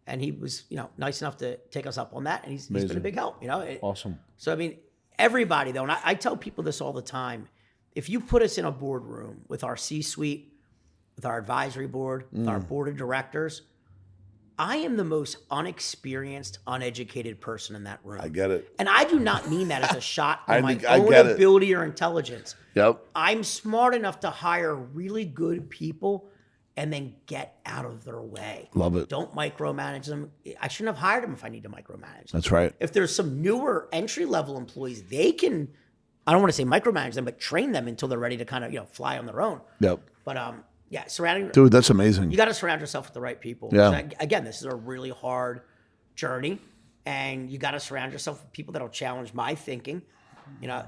And he was, nice enough to take us up on that. And he's been a big help,
Awesome.
So, I mean, everybody though, and I tell people this all the time, if you put us in a boardroom with our C-suite, with our advisory board, with our board of directors, I am the most unexperienced, uneducated person in that room.
I get it.
And I do not mean that as a shot on my
I
own
get it.
ability or intelligence.
Yep.
I'm smart enough to hire really good people and then get out of their way.
Love it.
Don't micromanage them. I shouldn't have hired them if I need to micromanage them.
That's right.
If there's some newer entry-level employees, they can, I don't want to say micromanage them, but train them until they're ready to kind of, fly on their own.
Yep.
But yeah,
Dude, that's amazing.
You got to surround yourself with the right people.
Yeah.
Again, this is a really hard journey, and you got to surround yourself with people that'll challenge my thinking.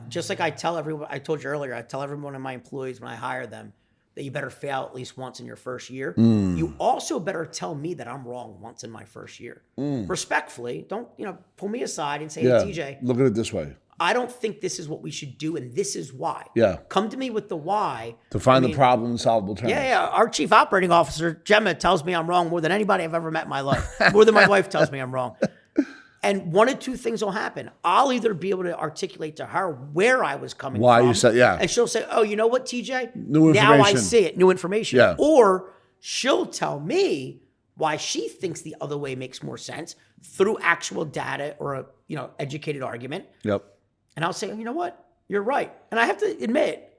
Just like I told you earlier, I tell everyone of my employees when I hire them that you better fail at least once in your first year. You also better tell me that I'm wrong once in my first year. Respectfully, don't, pull me aside and say, hey, TJ,
look at it this way.
I don't think this is what we should do, and this is why.
Yeah.
Come to me with the why.
To find the problem in solvable terms.
Yeah. Our chief operating officer, Gemma, tells me I'm wrong more than anybody I've ever met in my life. More than my wife tells me I'm wrong. And one of two things will happen. I'll either be able to articulate to her where I was coming from.
Why you said, yeah.
And she'll say, oh, you know what, TJ?
New information.
Now I see it. New information.
Yeah.
Or she'll tell me why she thinks the other way makes more sense through actual data or a educated argument.
Yep.
And I'll say, you know what? You're right. And I have to admit,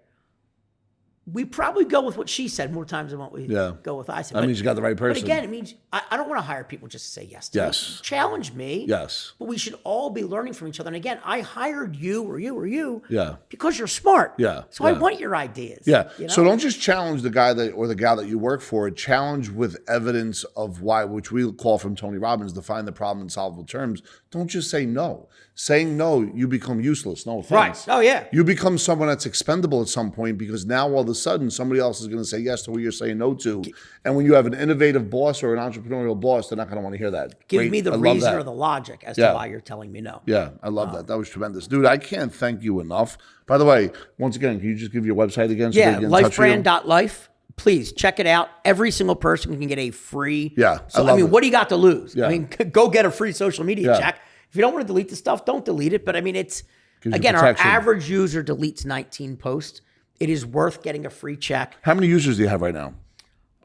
we probably go with what she said more times than what we go with I said.
That means you got the right person.
But again, it means I don't want to hire people just to say yes to
Yes.
me. Challenge me.
Yes.
But we should all be learning from each other. And again, I hired you or you
Yeah.
because you're smart.
Yeah.
So I want your ideas.
Yeah.
You know?
So don't just challenge the guy or the gal that you work for. Challenge with evidence of why, which we call from Tony Robbins, define the problem in solvable terms. Don't just say no. Saying no, you become useless. No offense.
Right. Oh, yeah.
You become someone that's expendable at some point because now all of a sudden somebody else is going to say yes to what you're saying no to. And when you have an innovative boss or an entrepreneurial boss, they're not going to want to hear that.
Give me the reason or the logic as to why you're telling me no.
Yeah, I love that. That was tremendous. Dude, I can't thank you enough. By the way, once again, can you just give your website again? So
Yeah, LifeBrand.life. Please check it out. Every single person can get a free.
Yeah,
So, I mean, what do you got to lose?
Yeah.
I mean, go get a free social media check. If you don't want to delete the stuff, don't delete it. But I mean, it's, again, our average user deletes 19 posts. It is worth getting a free check.
How many users do you have right now?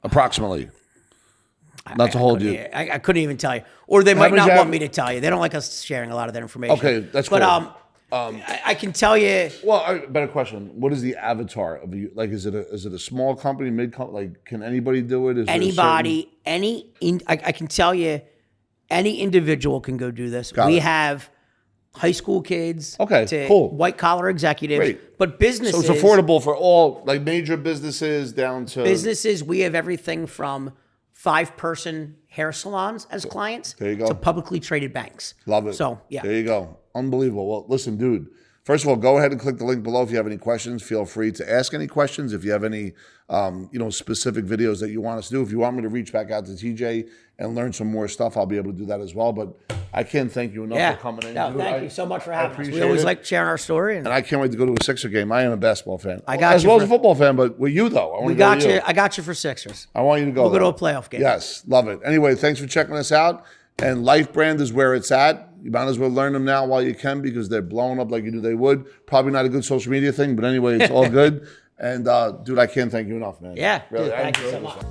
Approximately. Not to hold you.
I couldn't even tell you. Or they might not want me to tell you. They don't like us sharing a lot of that information.
Okay, that's cool.
But I can tell you.
Well, better question. What is the avatar of you? Like, is it a small company, mid company? Like, can anybody do it? Is
anybody, I can tell you, any individual can go do this. We have high school kids to white collar executives.
Great.
But businesses.
So it's affordable for all, like major businesses down to.
Businesses, we have everything from 5-person hair salons as clients to publicly traded banks.
Love it.
So, yeah.
There you go. Unbelievable. Well, listen, dude. First of all, go ahead and click the link below if you have any questions. Feel free to ask any questions. If you have any, specific videos that you want us to do. If you want me to reach back out to TJ and learn some more stuff, I'll be able to do that as well. But I can't thank you enough for coming in.
No, thank you so much for having us. We
it.
always like sharing our story.
And I can't wait to go to a Sixer game. I am a basketball fan.
I got
as
you
well as a football fan, but with you, though.
We got you. I got you for Sixers.
I want you to go.
We'll go to a playoff game.
Yes, love it. Anyway, thanks for checking us out. And LifeBrand is where it's at. You might as well learn them now while you can because they're blowing up like you knew they would. Probably not a good social media thing, but anyway, it's all good. And dude, I can't thank you enough, man.
Yeah,
really,
dude, thank you so much.